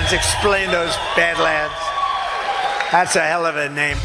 Badlands. Explain those Badlands. That's a hell of a name.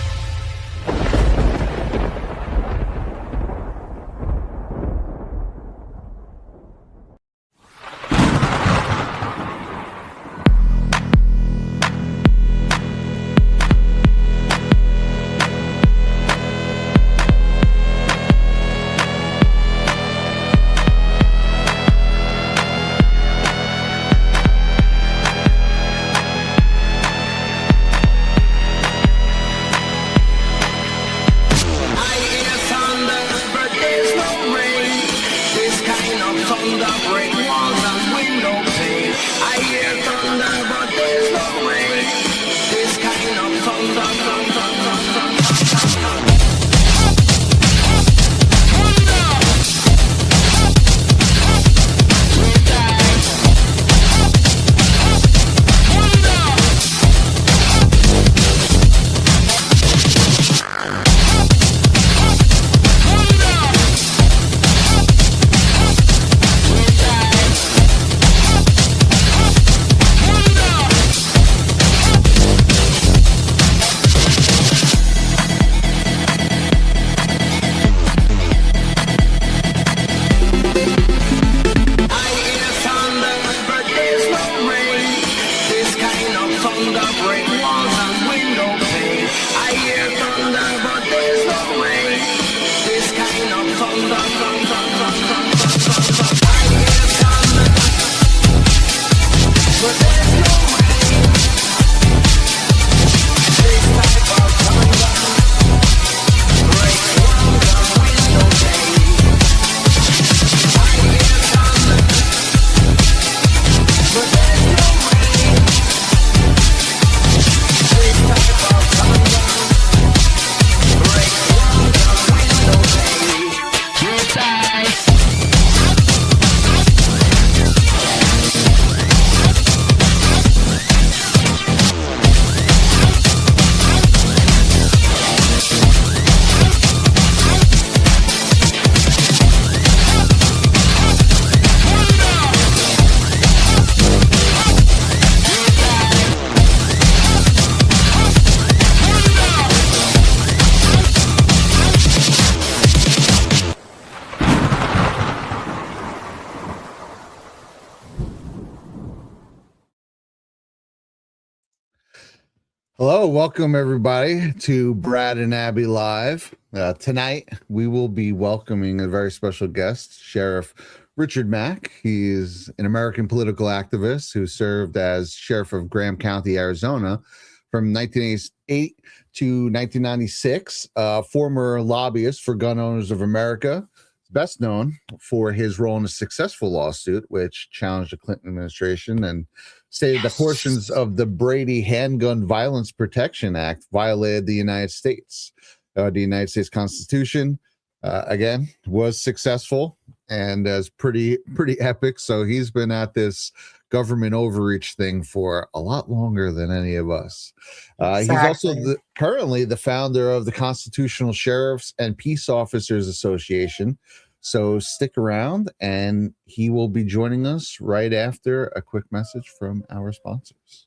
Hello, welcome everybody to Brad and Abbey Live. Tonight, we will be welcoming a very special guest, Sheriff Richard Mack. He is an American political activist who served as Sheriff of Graham County, Arizona from 1988 to 1996, former lobbyist for Gun Owners of America, best known for his role in a successful lawsuit which challenged the Clinton administration and stated that portions of the Brady Handgun Violence Protection Act violated the United States. The United States Constitution, again, was successful and is pretty epic. So he's been at this government overreach thing for a lot longer than any of us. Exactly. He's also currently the founder of the Constitutional Sheriffs and Peace Officers Association. So stick around, and he will be joining us right after a quick message from our sponsors.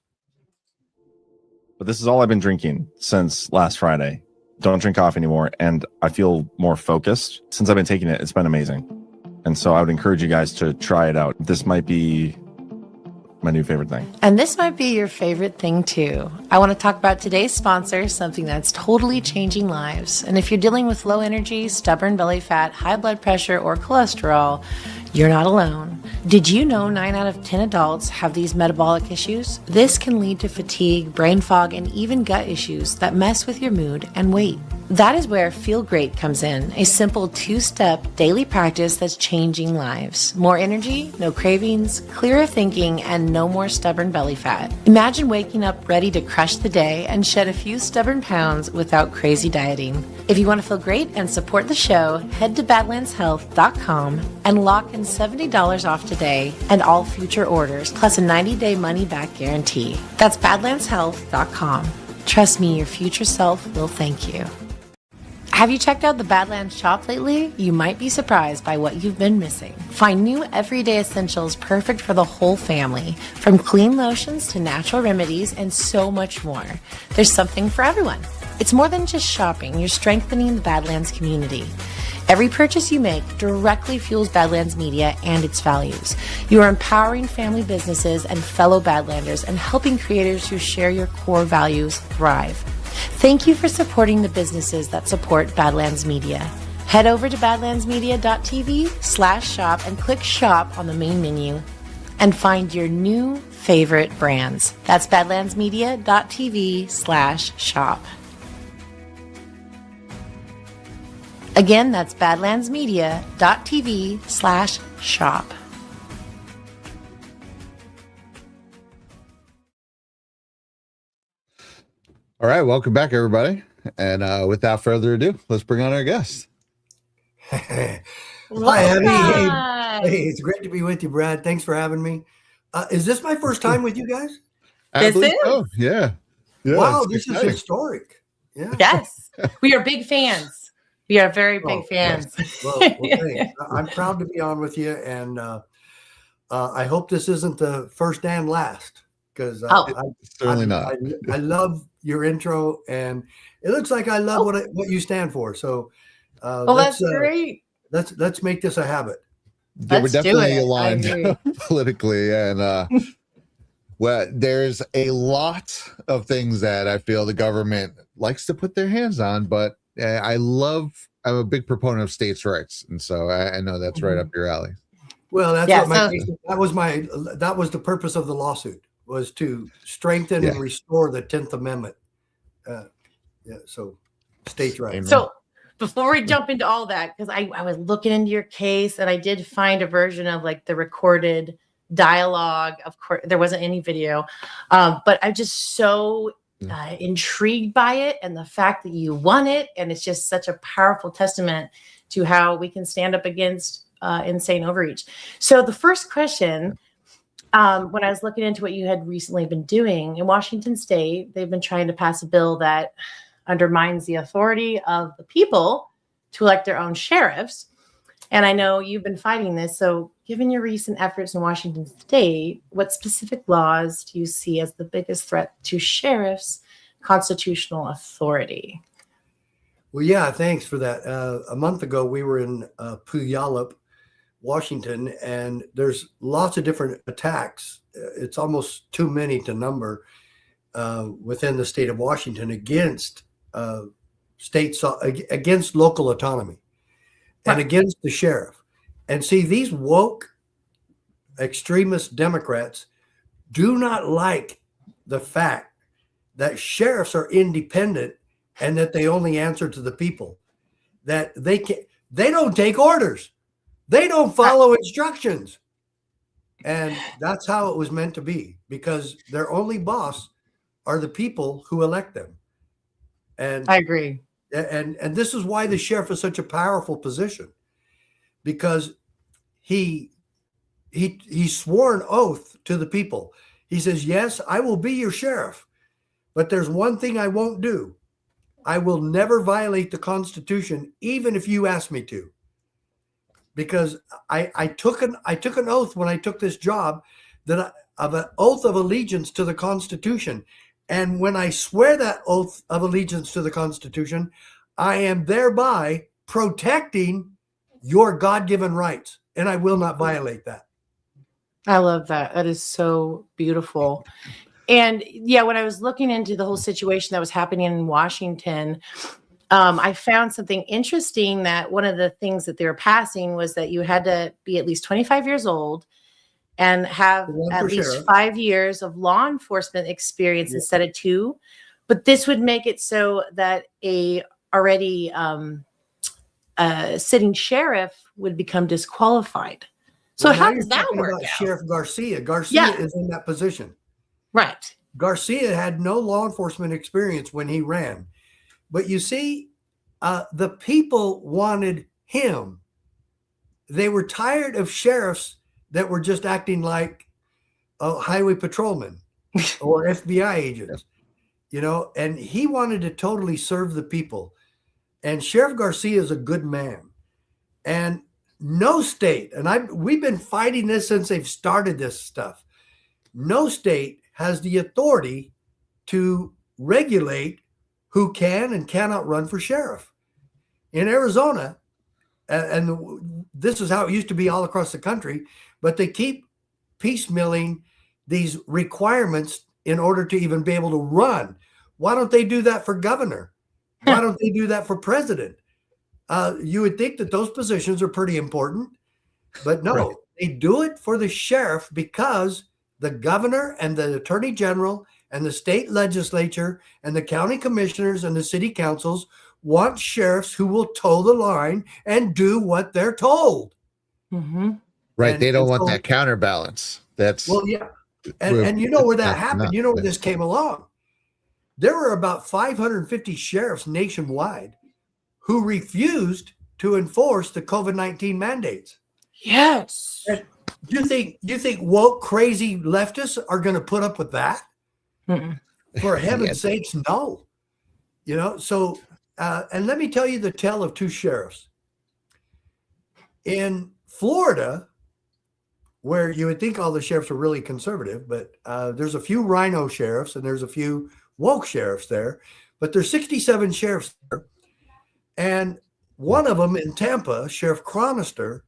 But this is all I've been drinking since last Friday. Don't drink coffee anymore, and I feel more focused. Since I've been taking it, it's been amazing. And so I would encourage you guys to try it out. This might be my new favorite thing. And this might be your favorite thing too. I want to talk about today's sponsor, something that's totally changing lives. And if you're dealing with low energy, stubborn belly fat, high blood pressure, or cholesterol, you're not alone. Did you know 9 out of 10 adults have these metabolic issues? This can lead to fatigue, brain fog, and even gut issues that mess with your mood and weight. That is where Feel Great comes in, a simple 2-step daily practice that's changing lives. More energy, no cravings, clearer thinking, and no more stubborn belly fat. Imagine waking up ready to crush the day and shed a few stubborn pounds without crazy dieting. If you want to feel great and support the show, head to badlandshealth.com and lock in $70 off today and all future orders, plus a 90-day money-back guarantee. That's badlandshealth.com. Trust me, your future self will thank you. Have you checked out the Badlands shop lately? You might be surprised by what you've been missing. Find new everyday essentials perfect for the whole family, from clean lotions to natural remedies and so much more. There's something for everyone. It's more than just shopping, you're strengthening the Badlands community. Every purchase you make directly fuels Badlands Media and its values. You are empowering family businesses and fellow Badlanders and helping creators who share your core values thrive. Thank you for supporting the businesses that support Badlands Media. Head over to badlandsmedia.tv/shop and click shop on the main menu and find your new favorite brands. That's badlandsmedia.tv/shop. Again, that's badlandsmedia.tv/shop. All right, welcome back, everybody. And without further ado, let's bring on our guest. Hi, Abby. Hey, it's great to be with you, Brad. Thanks for having me. Is this my first time with you guys? I This believe is. so. Yeah. Wow, it's this exciting. is historic. Yeah. Yes, we are big fans. We are very big Oh, fans. Well, thanks. I'm proud to be on with you, and I hope this isn't the first and last, because Certainly not. I love your intro, and it looks like I love what you stand for. So, Well, that's great. Let's make this a habit. Yeah, we're Let's do definitely it. I aligned agree. politically. And well, there's a lot of things that I feel the government likes to put their hands on, but I'm a big proponent of states' rights. And so I know that's right up your alley. Well, that's Yeah, what that was the purpose of the lawsuit, was to strengthen and restore the 10th Amendment. So states' rights. Amen. So before we jump into all that, because I was looking into your case and I did find a version of like the recorded dialogue. Of course, there wasn't any video, but I'm just so intrigued by it and the fact that you won it. And it's just such a powerful testament to how we can stand up against insane overreach. So the first question, when I was looking into what you had recently been doing in Washington State, they've been trying to pass a bill that undermines the authority of the people to elect their own sheriffs. And I know you've been fighting this. So given your recent efforts in Washington State, what specific laws do you see as the biggest threat to sheriffs' constitutional authority? Well, yeah, thanks for that. A month ago, we were in Puyallup, Washington, and there's lots of different attacks. It's almost too many to number within the state of Washington against against local autonomy and against the sheriff. And see, these woke extremist Democrats do not like the fact that sheriffs are independent and that they only answer to the people, that they don't take orders. They don't follow instructions. And that's how it was meant to be, because their only boss are the people who elect them. And I agree. And this is why the sheriff is such a powerful position, because he swore an oath to the people. He says, yes, I will be your sheriff, but there's one thing I won't do. I will never violate the Constitution, even if you ask me to. Because I took an oath when I took this job, of an oath of allegiance to the Constitution. And when I swear that oath of allegiance to the Constitution, I am thereby protecting your God-given rights, and I will not violate that. I love that. That is so beautiful. And yeah, when I was looking into the whole situation that was happening in Washington, I found something interesting, that one of the things that they were passing was that you had to be at least 25 years old and have at least 5 years of law enforcement experience instead of 2. But this would make it so that a already sitting sheriff would become disqualified. So Well, how now does you're that talking work about out? Sheriff Garcia. Garcia is in that position. Right. Garcia had no law enforcement experience when he ran. But you see, the people wanted him. They were tired of sheriffs that were just acting like highway patrolmen or FBI agents, and he wanted to totally serve the people. And Sheriff Garcia is a good man. And no state, and we've been fighting this since they've started this stuff. No state has the authority to regulate who can and cannot run for sheriff. In Arizona, and this is how it used to be all across the country, but they keep piecemealing these requirements in order to even be able to run. Why don't they do that for governor? Why don't they do that for president? You would think that those positions are pretty important, but no, right. They do it for the sheriff because the governor and the attorney general and the state legislature and the county commissioners and the city councils want sheriffs who will toe the line and do what they're told. Mm-hmm. Right. They don't want that counterbalance. That's well, yeah. And you know where that happened. You know where this came along. There were about 550 sheriffs nationwide who refused to enforce the COVID-19 mandates. Yes. And you think woke, crazy leftists are going to put up with that? Mm-mm. For heaven's sakes, no. You know, so, and let me tell you the tale of two sheriffs. In Florida, where you would think all the sheriffs are really conservative, but there's a few rhino sheriffs and there's a few woke sheriffs there, but there's 67 sheriffs there. And one of them in Tampa, Sheriff Chronister,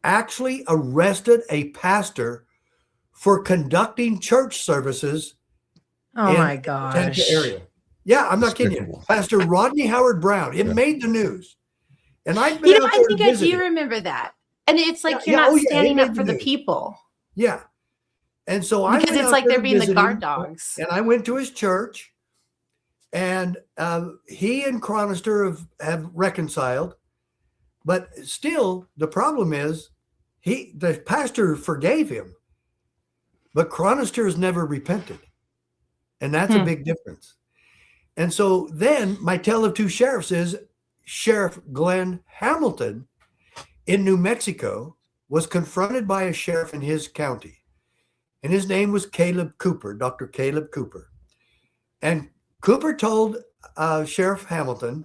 actually arrested a pastor for conducting church services in my gosh. Tampa area. Yeah, I'm not kidding you. Pastor Rodney Howard Brown. It made the news. And I've been out there I think I do remember that. And it's like you're not standing up for the people. Yeah. And so because it's like they're being the guard dogs. And I went to his church. And he and Chronister have reconciled, but still the problem is the pastor forgave him, but Chronister has never repented, and that's a big difference. And so then my tale of two sheriffs is Sheriff Glenn Hamilton in New Mexico was confronted by a sheriff in his county, and his name was Caleb Cooper, Dr. Caleb Cooper, and Cooper told Sheriff Hamilton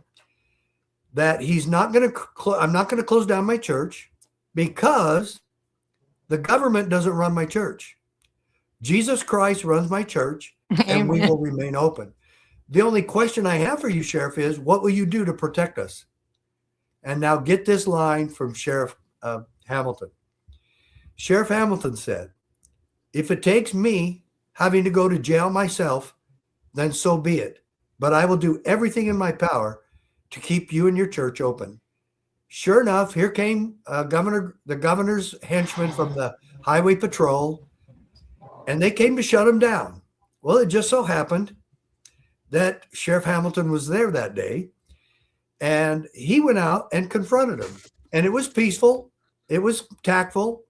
that I'm not going to close down my church because the government doesn't run my church. Jesus Christ runs my church, and we will remain open. The only question I have for you, Sheriff, is what will you do to protect us? And now get this line from Sheriff Hamilton. Sheriff Hamilton said, if it takes me having to go to jail myself, then so be it. But I will do everything in my power to keep you and your church open. Sure enough, here came the governor's henchmen from the highway patrol, and they came to shut him down. Well, it just so happened that Sheriff Hamilton was there that day, and he went out and confronted him. And it was peaceful. It was tactful.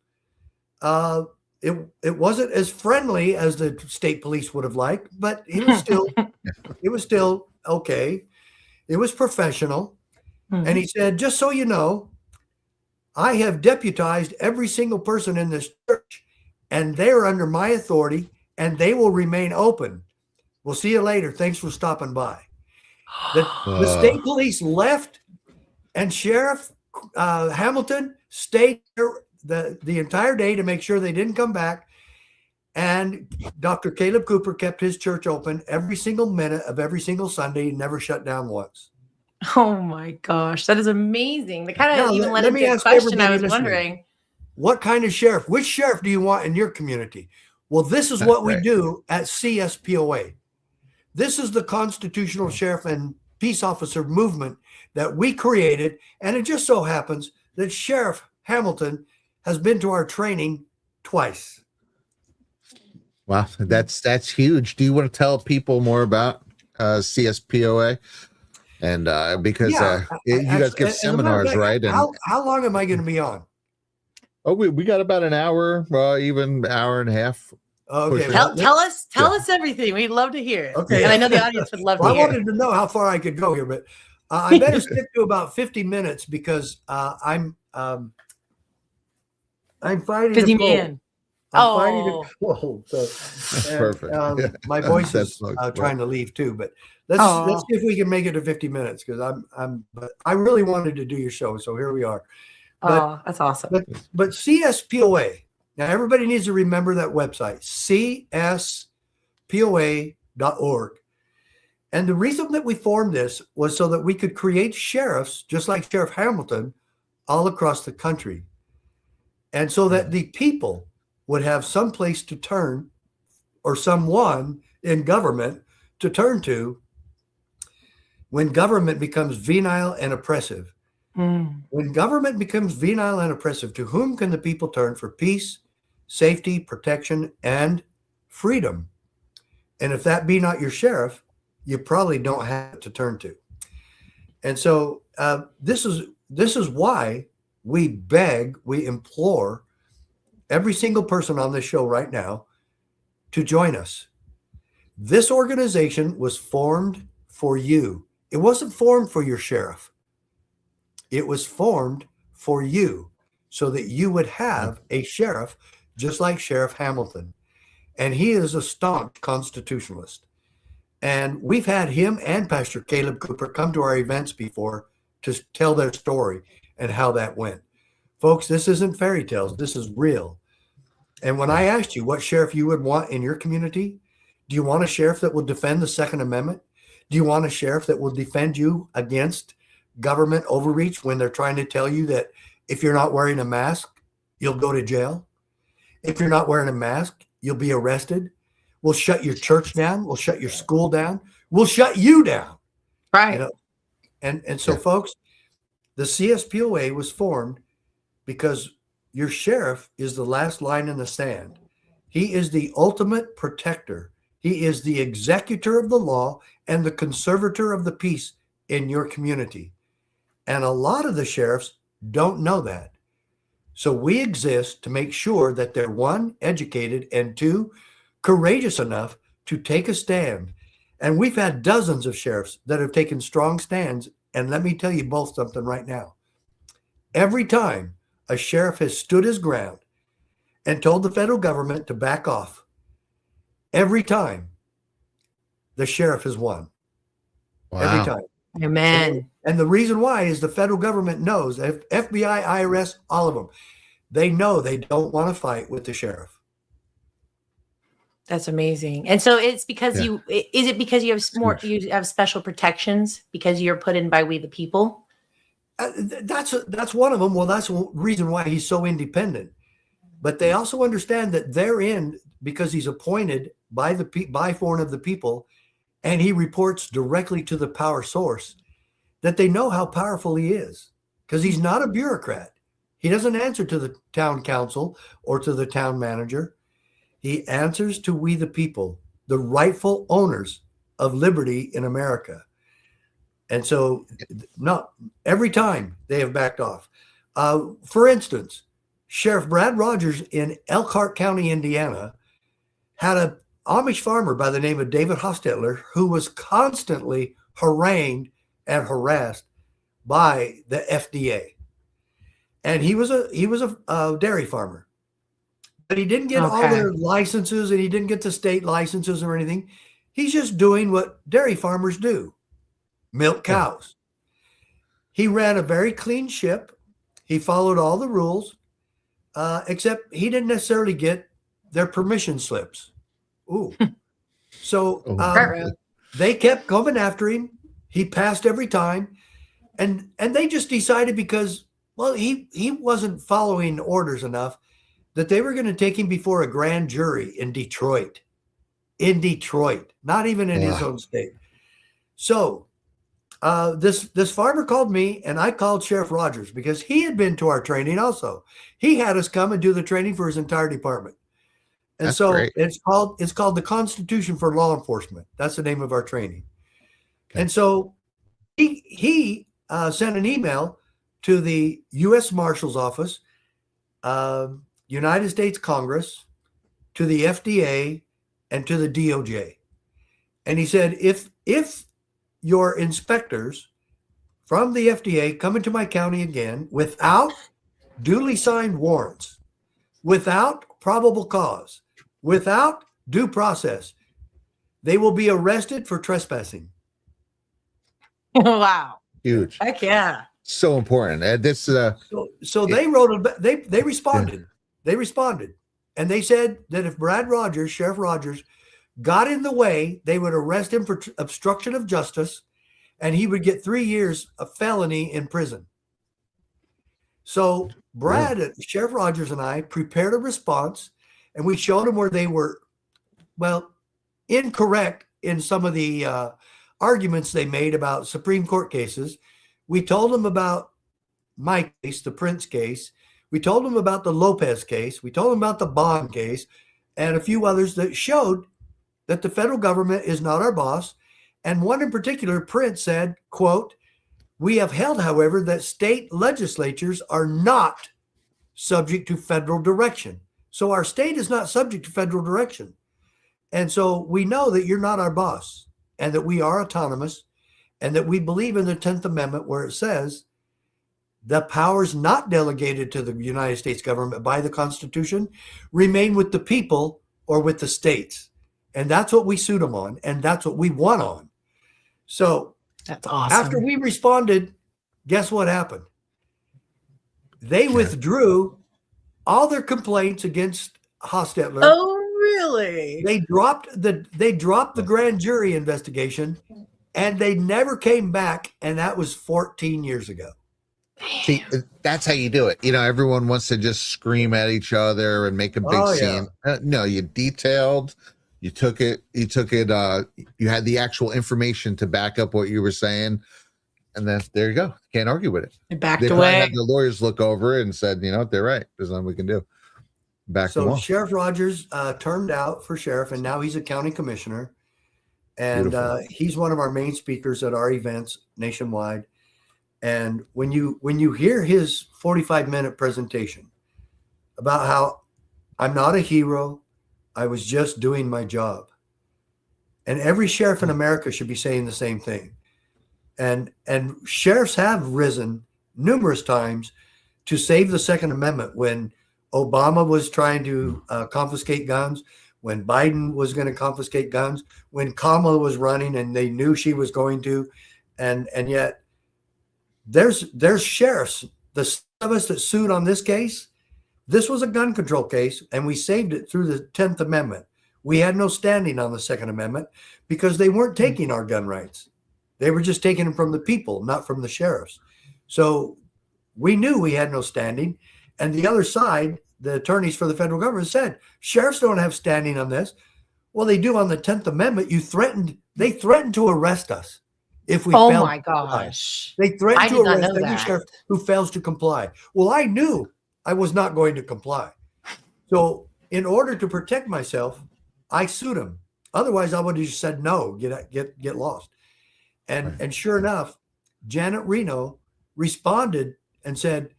It wasn't as friendly as the state police would have liked, but it was still okay. It was professional. Mm-hmm. And he said, just so you know, I have deputized every single person in this church, and they're under my authority, and they will remain open. We'll see you later. Thanks for stopping by. The state police left, and Sheriff Hamilton stayed there the entire day to make sure they didn't come back. And Dr. Caleb Cooper kept his church open every single minute of every single Sunday, never shut down once. Oh my gosh, that is amazing. The kind of even led into a question I was wondering. What kind of sheriff? Which sheriff do you want in your community? Well, this is what we do at CSPOA. This is the constitutional sheriff and peace officer movement that we created. And it just so happens that Sheriff Hamilton has been to our training twice. Wow, that's huge. Do you want to tell people more about CSPOA? And because you guys give seminars, right? And how long am I going to be on? Oh, we got about an hour, even hour and a half. Okay. Tell us everything. We'd love to hear it. Okay. And I know the audience would love to hear it. I wanted to know how far I could go here, but I better stick to about 50 minutes because I'm fighting busy man. I'm fighting it. Whoa, so, Perfect. My voice is Right. trying to leave too, but let's see if we can make it to 50 minutes because but I really wanted to do your show, so here we are. But, that's awesome. But CSPOA. Now everybody needs to remember that website, CSPOA.org. And the reason that we formed this was so that we could create sheriffs, just like Sheriff Hamilton, all across the country. And so that the people would have some place to turn or someone in government to turn to when government becomes venal and oppressive. When government becomes venal and oppressive, to whom can the people turn for peace, safety, protection, and freedom? And if that be not your sheriff, you probably don't have it to turn to. And so this is why we beg, we implore every single person on this show right now to join us. This organization was formed for you. It wasn't formed for your sheriff. It was formed for you so that you would have a sheriff just like Sheriff Hamilton. And he is a staunch constitutionalist. And we've had him and Pastor Caleb Cooper come to our events before to tell their story and how that went. Folks, this isn't fairy tales. This is real. And when I asked you what sheriff you would want in your community, do you want a sheriff that will defend the Second Amendment? Do you want a sheriff that will defend you against government overreach when they're trying to tell you that if you're not wearing a mask, you'll go to jail? If you're not wearing a mask, you'll be arrested. We'll shut your church down. We'll shut your school down. We'll shut you down. Right. You know? And so, folks, the CSPOA was formed because your sheriff is the last line in the sand. He is the ultimate protector. He is the executor of the law and the conservator of the peace in your community. And a lot of the sheriffs don't know that. So we exist to make sure that they're, one, educated, and two, courageous enough to take a stand. And we've had dozens of sheriffs that have taken strong stands. And let me tell you both something right now. Every time a sheriff has stood his ground and told the federal government to back off, every time the sheriff has won. Wow. Every time. Amen. And the reason why is the federal government knows, FBI, IRS, all of them, they know they don't want to fight with the sheriff. That's amazing. And so it's because is it because you have you have special protections because you're put in by we the people? That's one of them. Well, that's the reason why he's so independent. But they also understand that they're in because he's appointed by one of the people, and he reports directly to the power source, that they know how powerful he is because he's not a bureaucrat. He doesn't answer to the town council or to the town manager. He answers to we the people, the rightful owners of liberty in America. And so not every time they have backed off. For instance, Sheriff Brad Rogers in Elkhart County, Indiana, had an Amish farmer by the name of David Hostetler who was constantly harangued and harassed by the FDA. And he was a dairy farmer. But he didn't get all their licenses, and he didn't get the state licenses or anything. He's just doing what dairy farmers do, milk cows. He ran a very clean ship. He followed all the rules, except he didn't necessarily get their permission slips. Ooh. So they kept coming after him. He passed every time. And they just decided because, well, he wasn't following orders enough, that they were going to take him before a grand jury in Detroit. In Detroit, not even in his own state. So this farmer called me, and I called Sheriff Rogers because he had been to our training also. He had us come and do the training for his entire department. And that's so great. It's called the Constitution for Law Enforcement. That's the name of our training. Okay. And so he sent an email to the U.S. Marshal's Office, United States Congress, to the FDA, and to the DOJ. And he said, if your inspectors from the FDA come into my county again without duly signed warrants, without probable cause, without due process, they will be arrested for trespassing. Wow. Huge. Heck yeah. So important. And this So they wrote they responded. They responded. And they said that if Sheriff Rogers, got in the way, they would arrest him for obstruction of justice, and he would get 3 years of felony in prison. So Sheriff Rogers and I prepared a response, and we showed them where they were, incorrect in some of the arguments they made about Supreme Court cases. We told them about my case, the Prince case. We told them about the Lopez case. We told them about the Bond case and a few others that showed that the federal government is not our boss. And one in particular, Prince said, quote, "We have held, however, that state legislatures are not subject to federal direction." So our state is not subject to federal direction. And so we know that you're not our boss and that we are autonomous and that we believe in the 10th Amendment where it says the powers not delegated to the United States government by the Constitution remain with the people or with the states. And that's what we sued them on, and that's what we won on. So that's awesome. After we responded, guess what happened? They withdrew all their complaints against Hostetler. Oh, really? They dropped the grand jury investigation, and they never came back, and that was 14 years ago. See, that's how you do it. Everyone wants to just scream at each other and make a big scene. No, you detailed, you took it, you had the actual information to back up what you were saying. And then there you go. Can't argue with it. They backed They away. had the lawyers look over it and said, they're right. There's nothing we can do. Back them So off. Sheriff Rogers turned out for sheriff, and now he's a county commissioner. And he's one of our main speakers at our events nationwide. And when you hear his 45-minute presentation about how I'm not a hero, I was just doing my job. And every sheriff in America should be saying the same thing. And sheriffs have risen numerous times to save the Second Amendment when Obama was trying to confiscate guns, when Biden was going to confiscate guns, when Kamala was running and they knew she was going to, and yet there's sheriffs, the some of us that sued on this case. This was a gun control case, and we saved it through the 10th Amendment. We had no standing on the Second Amendment because they weren't taking our gun rights. They were just taking them from the people, not from the sheriffs. So we knew we had no standing. And the other side, the attorneys for the federal government said, sheriffs don't have standing on this. Well, they do on the 10th Amendment. They threatened to arrest us if we failed. Oh my gosh. They threatened to arrest every every sheriff who fails to comply. Well, I knew I was not going to comply. So in order to protect myself, I sued him. Otherwise, I would have just said no, get lost. And sure enough, Janet Reno responded and said,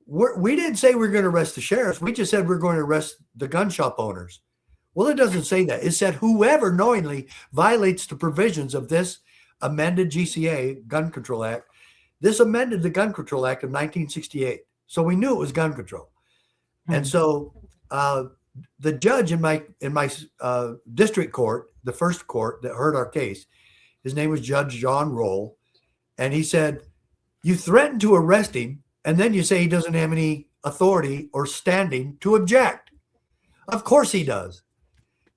we didn't say we're going to arrest the sheriffs. We just said we're going to arrest the gun shop owners. Well, it doesn't say that. It said whoever knowingly violates the provisions of this amended GCA, Gun Control Act. This amended the Gun Control Act of 1968. So we knew it was gun control. And so the judge in my district court, the first court that heard our case, his name was Judge John Roll. And he said, you threatened to arrest him, and then you say he doesn't have any authority or standing to object. Of course he does.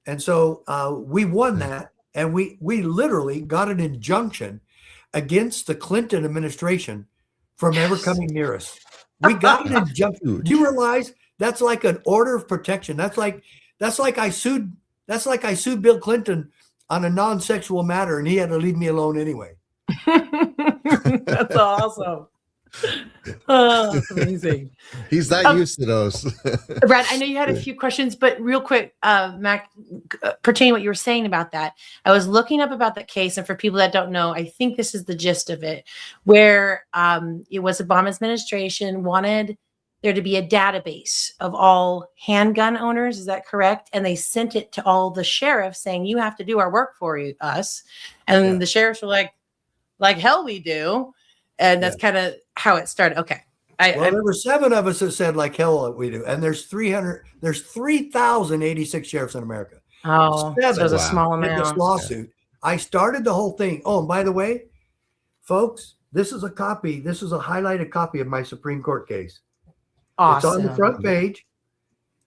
And so we won that, and we literally got an injunction against the Clinton administration from ever coming near us. We got an injunction. Do you realize that's like an order of protection? That's like I sued Bill Clinton on a non-sexual matter, and he had to leave me alone anyway. That's awesome. Oh, that's amazing. He's not used to those. Brad, I know you had a few questions, but real quick, Mac, pertaining to what you were saying about that, I was looking up about that case, and for people that don't know, I think this is the gist of it, where it was Obama administration wanted there to be a database of all handgun owners. Is that correct? And they sent it to all the sheriffs saying, you have to do our work for us. And the sheriffs were like hell we do. And that's kind of how it started. Okay. There were 7 of us that said like hell we do, and there's 3,086 sheriffs in America. Oh, 7 so it was a small in this amount. lawsuit. I started the whole thing. Oh, and by the way, folks, this is a copy. This is a highlighted copy of my Supreme Court case. Awesome. It's on the front page,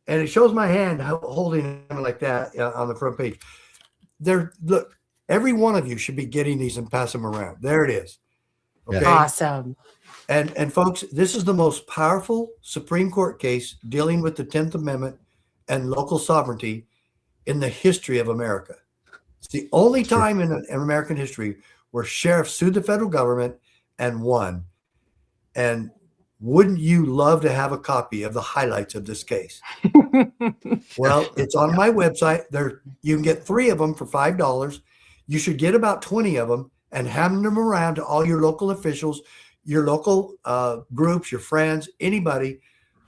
and it shows my hand holding it like that on the front page. Look, every one of you should be getting these and pass them around. There it is. Okay. Awesome. And folks, this is the most powerful Supreme Court case dealing with the 10th Amendment and local sovereignty in the history of America. It's the only time in American history where sheriffs sued the federal government and won. And wouldn't you love to have a copy of the highlights of this case? Well, it's on my website. You can get 3 of them for $5. You should get about 20 of them and hand them around to all your local officials, your local groups, your friends, anybody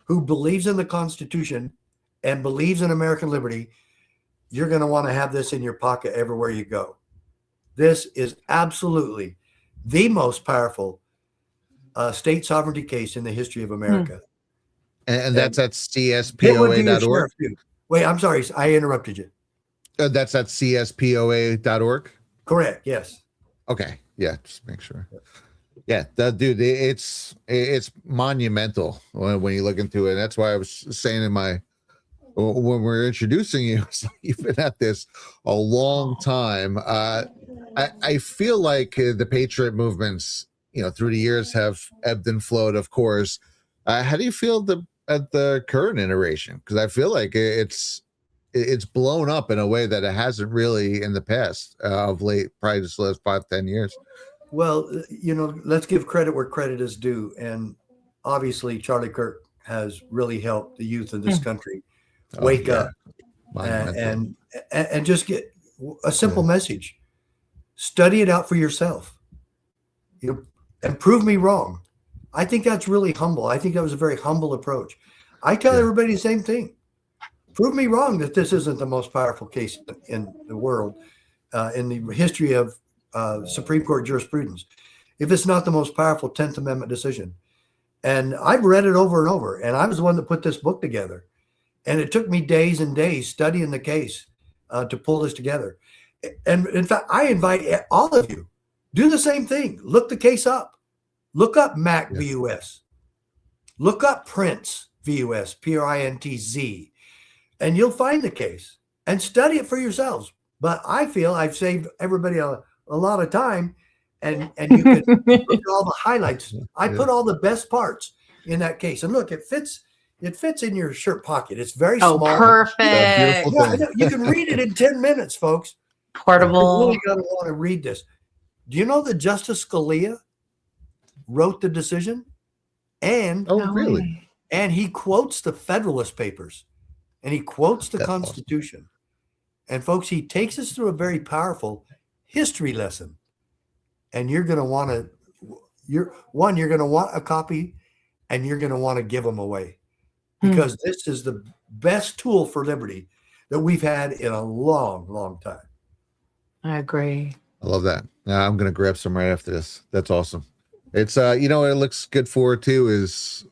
who believes in the Constitution and believes in American liberty. You're going to want to have this in your pocket everywhere you go. This is absolutely the most powerful state sovereignty case in the history of America. And that's at CSPOA.org. Wait, I'm sorry. I interrupted you. That's at CSPOA.org. Correct. Yes. Okay. Yeah. Just make sure. Yeah, dude, it's monumental when you look into it. That's why I was saying when we're introducing you, you've been at this a long time. I feel like the Patriot movements, through the years have ebbed and flowed, of course. How do you feel at the current iteration? Because I feel like it's blown up in a way that it hasn't really in the past of late, probably just the last 5-10 years. Well, let's give credit where credit is due. And obviously, Charlie Kirk has really helped the youth of this country wake up and just get a simple message. Study it out for yourself. And prove me wrong. I think that's really humble. I think that was a very humble approach. I tell everybody the same thing. Prove me wrong that this isn't the most powerful case in the world, in the history of Supreme Court jurisprudence, if it's not the most powerful 10th Amendment decision. And I've read it over and over, and I was the one that put this book together. And it took me days and days studying the case to pull this together. And in fact, I invite all of you, do the same thing. Look the case up. Look up Mack v. U.S. Look up Prince v. U.S., Printz, and you'll find the case and study it for yourselves. But I feel I've saved everybody a lot of time, and you can look at all the highlights. I put all the best parts in that case. And look, it fits in your shirt pocket. It's very small. Perfect. Yeah, you can read it in 10 minutes, folks. Portable. You're really going to want to read this. Do you know that Justice Scalia wrote the decision? And really? And he quotes the Federalist Papers, and he quotes the Constitution. Awesome. And folks, he takes us through a very powerful history lesson. And you're going to want to, you're going to want a copy, and you're going to want to give them away, because this is the best tool for liberty that we've had in a long, long time. I agree. I love that. I'm going to grab some right after this. That's awesome. It's, what it looks good for too is,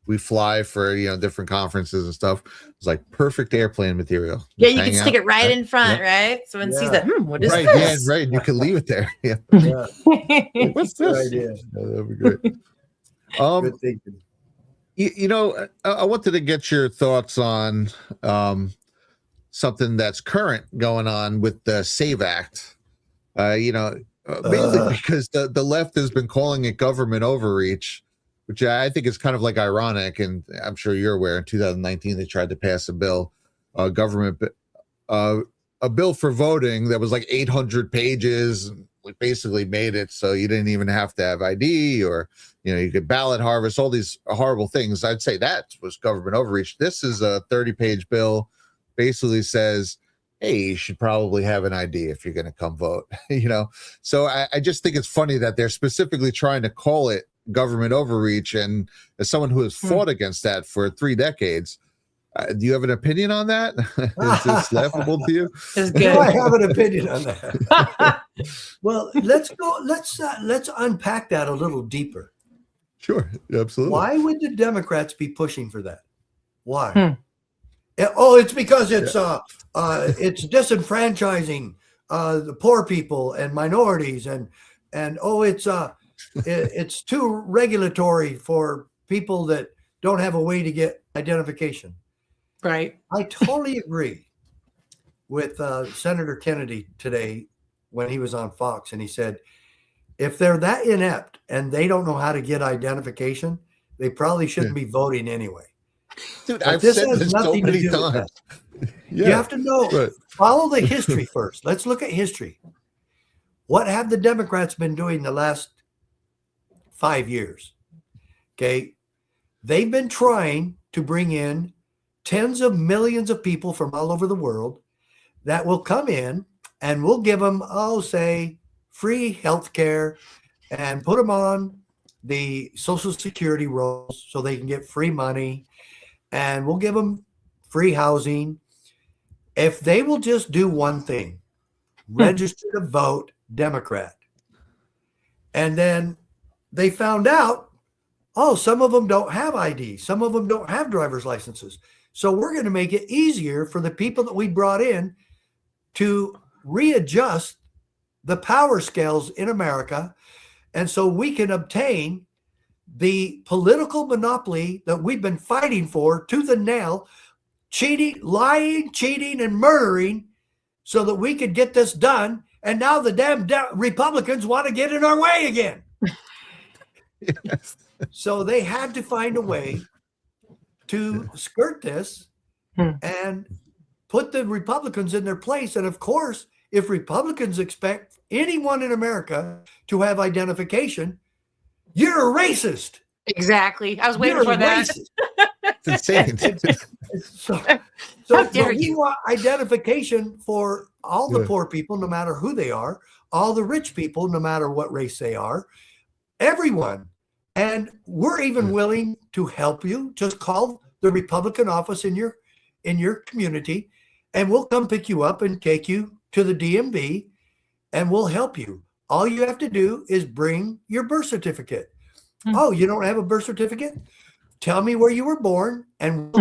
we fly for, different conferences and stuff. It's like perfect airplane material. Yeah, you can stick it right in front, right? So when sees that, what is this? Yeah, right. You can leave it there. Yeah. What's this? Idea. That'd be great. Good thinking. I wanted to get your thoughts on something that's current going on with the SAVE Act. Mainly because the left has been calling it government overreach, which I think is kind of like ironic. And I'm sure you're aware, in 2019, they tried to pass a bill, a bill for voting that was like 800 pages. We basically made it so you didn't even have to have ID, or, you could ballot harvest, all these horrible things. I'd say that was government overreach. This is a 30-page bill, basically says, hey, you should probably have an ID if you're going to come vote, So I just think it's funny that they're specifically trying to call it government overreach. And as someone who has fought against that for 3 decades, do you have an opinion on that? Is this laughable to you? It's good. Do I have an opinion on that? Well, let's unpack that a little deeper. Sure. Absolutely. Why would the Democrats be pushing for that? Why? Oh, it's because it's disenfranchising the poor people and minorities, and it's too regulatory for people that don't have a way to get identification. Right. I totally agree with Senator Kennedy today when he was on Fox, and he said, if they're that inept and they don't know how to get identification, they probably shouldn't be voting anyway. Dude, But I've this said has this so nothing to many do with times. You have to know, Right. follow the history first. Let's look at history. What have the Democrats been doing the last 5 years? Okay. They've been trying to bring in tens of millions of people from all over the world that will come in, and we'll give them, say, free health care and put them on the Social Security rolls so they can get free money, and we'll give them free housing. If they will just do one thing, register to vote Democrat. And then they found out, some of them don't have ID. Some of them don't have driver's licenses. So we're going to make it easier for the people that we brought in to readjust the power scales in America. And so we can obtain the political monopoly that we've been fighting for tooth and nail, lying, cheating, and murdering, so that we could get this done. And now the damn Republicans want to get in our way again. Yes. So they had to find a way to skirt this and put the Republicans in their place. And of course, if Republicans expect anyone in America to have identification, you're a racist. Exactly. I was waiting for that. It's insane. So How dare we you? want identification for all the poor people, no matter who they are, all the rich people, no matter what race they are, everyone. And we're even willing to help you. Just call the Republican office in your community, and we'll come pick you up and take you to the DMV, and we'll help you. All you have to do is bring your birth certificate. Oh, you don't have a birth certificate? Tell me where you were born, and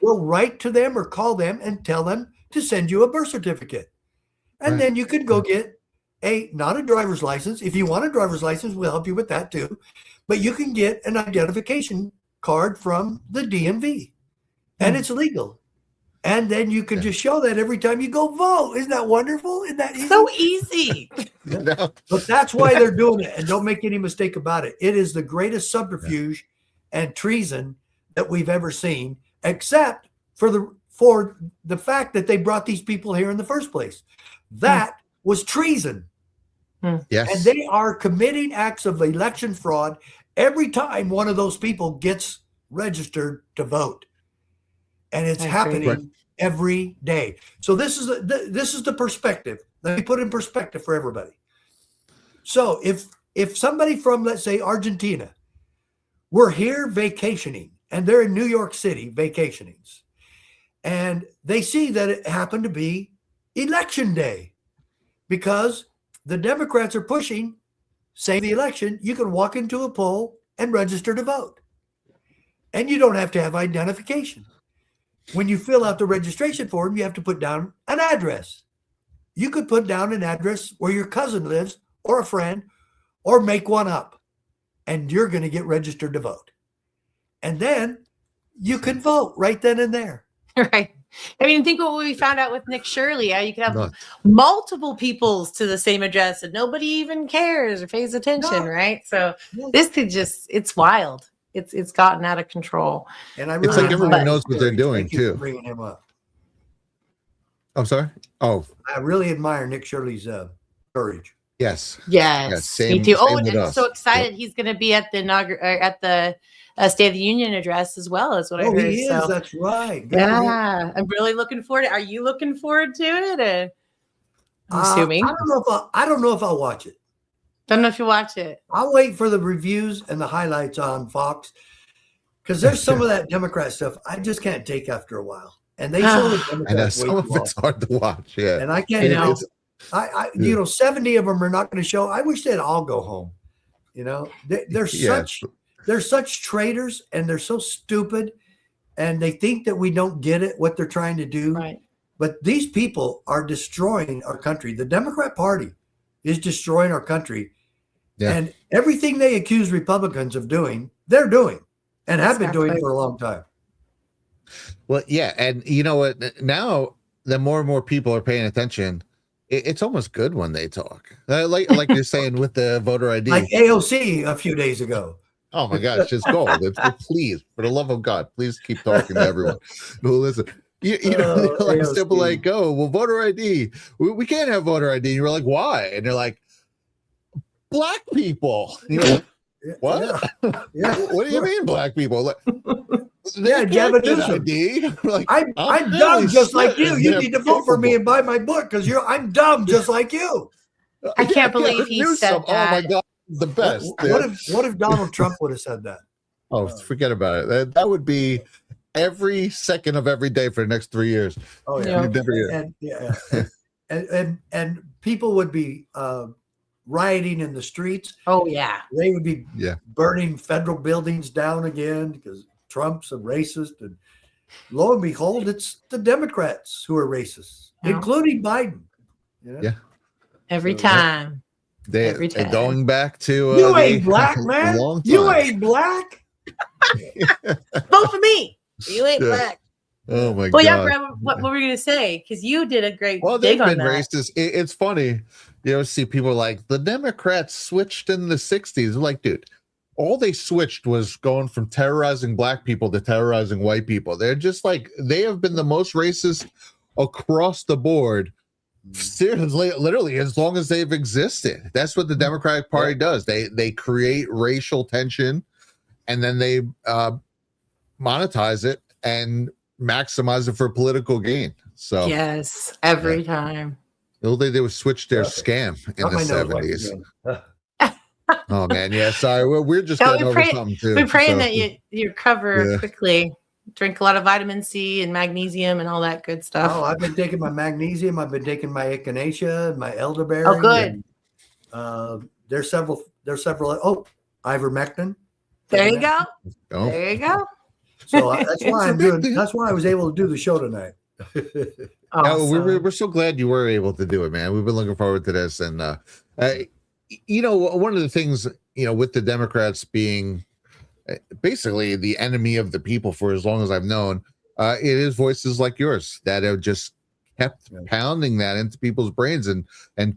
we'll write to them or call them and tell them to send you a birth certificate. And then you could go get not a driver's license. If you want a driver's license, we'll help you with that too. But you can get an identification card from the DMV, and it's legal. And then you can just show that every time you go vote. Isn't that wonderful? Isn't that easy? So easy. No. But that's why they're doing it. And don't make any mistake about it. It is the greatest subterfuge and treason that we've ever seen, except for the fact that they brought these people here in the first place. That was treason. Yes. And they are committing acts of election fraud every time one of those people gets registered to vote. And it's happening every day. So this is the perspective. Let me put it in perspective for everybody. So if somebody from, let's say, Argentina were here vacationing, and they're in New York City vacationing, and they see that it happened to be election day because the Democrats are pushing, save the election, you can walk into a poll and register to vote. And you don't have to have identification. When you fill out the registration form, you have to put down an address. You could put down an address where your cousin lives or a friend, or make one up, and you're going to get registered to vote. And then you can vote right then and there. Right. I mean, think what we found out with Nick Shirley. How you could have multiple peoples to the same address and nobody even cares or pays attention, right? So this could it's wild. It's gotten out of control. And I It's like everyone knows what they're doing too. Bringing him up. I'm sorry. Oh, I really admire Nick Shirley's courage. yes. Yes, same- me too. same And with I'm us. so excited he's going to be at the State of the Union address as well, is what I heard. He is. So, That's right. yeah, I'm really looking forward. Are you looking forward to it? I'm assuming. I don't know if I'll watch it. Don't know if you watch it. I'll wait for the reviews and the highlights on Fox, because there's some of that Democrat stuff I just can't take after a while. And they show the I know Democrats way some of too it's hard to watch. Yeah. long. And I can't. And know. I 70 of them are not going to show. I wish they'd all go home. They're Yeah. such they're such traitors, and they're so stupid, and they think that we don't get it, what they're trying to do. Right. But these people are destroying our country. The Democrat Party is destroying our country. Yeah. And everything they accuse Republicans of doing, they're doing and have been doing for a long time. Well, yeah. And you know what? Now that more and more people are paying attention, it's almost good when they talk. Like you're saying with the voter ID. Like AOC a few days ago. Oh my gosh, it's gold. Please, for the love of God, please keep talking to everyone. No, listen. You know, like simple like, oh, well, voter ID. We can't have voter ID. And you're like, why? And they're like, black people. You're like, what? Yeah. What do you mean, black people? Like, yeah, Gavin Newsom. ID. Like, I'm dumb just like you. You need to vote for me and buy my book because I'm dumb just like you. I can't believe he said that. Oh my God, the best. What if Donald Trump would have said that? Oh, forget about it. That would be every second of every day for the next 3 years. Oh yeah, and people would be rioting in the streets. Oh yeah, they would be burning federal buildings down again because Trump's a racist. And lo and behold, it's the Democrats who are racist, including Biden. You know? Yeah, every time. Every time. Going back to you ain't black, man. You ain't black. Vote for me. You ain't black. Oh my God. Well, yeah, Brad, what were we going to say? Because you did a great dig on that. Racist. It's funny. You know, see people like the Democrats switched in the 60s. Like, dude, all they switched was going from terrorizing black people to terrorizing white people. They're just like, they have been the most racist across the board. Seriously, literally, as long as they've existed. That's what the Democratic Party does. They create racial tension, and then they monetize it and maximize it for political gain. So yes, every time. The old day they would switch their scam in the 70s. Oh man, yeah. Sorry, we're just getting over something too. We're praying that you recover quickly. Drink a lot of vitamin C and magnesium and all that good stuff. Oh, I've been taking my magnesium. I've been taking my echinacea, my elderberry. Oh, good. And, there's several. Oh, ivermectin. There you go. There you go. So that's why I'm doing. That's why I was able to do the show tonight. Awesome. We're so glad you were able to do it, man. We've been looking forward to this, and you know, one of the things, you know, with the Democrats being basically the enemy of the people for as long as I've known, it is voices like yours that have just kept pounding that into people's brains and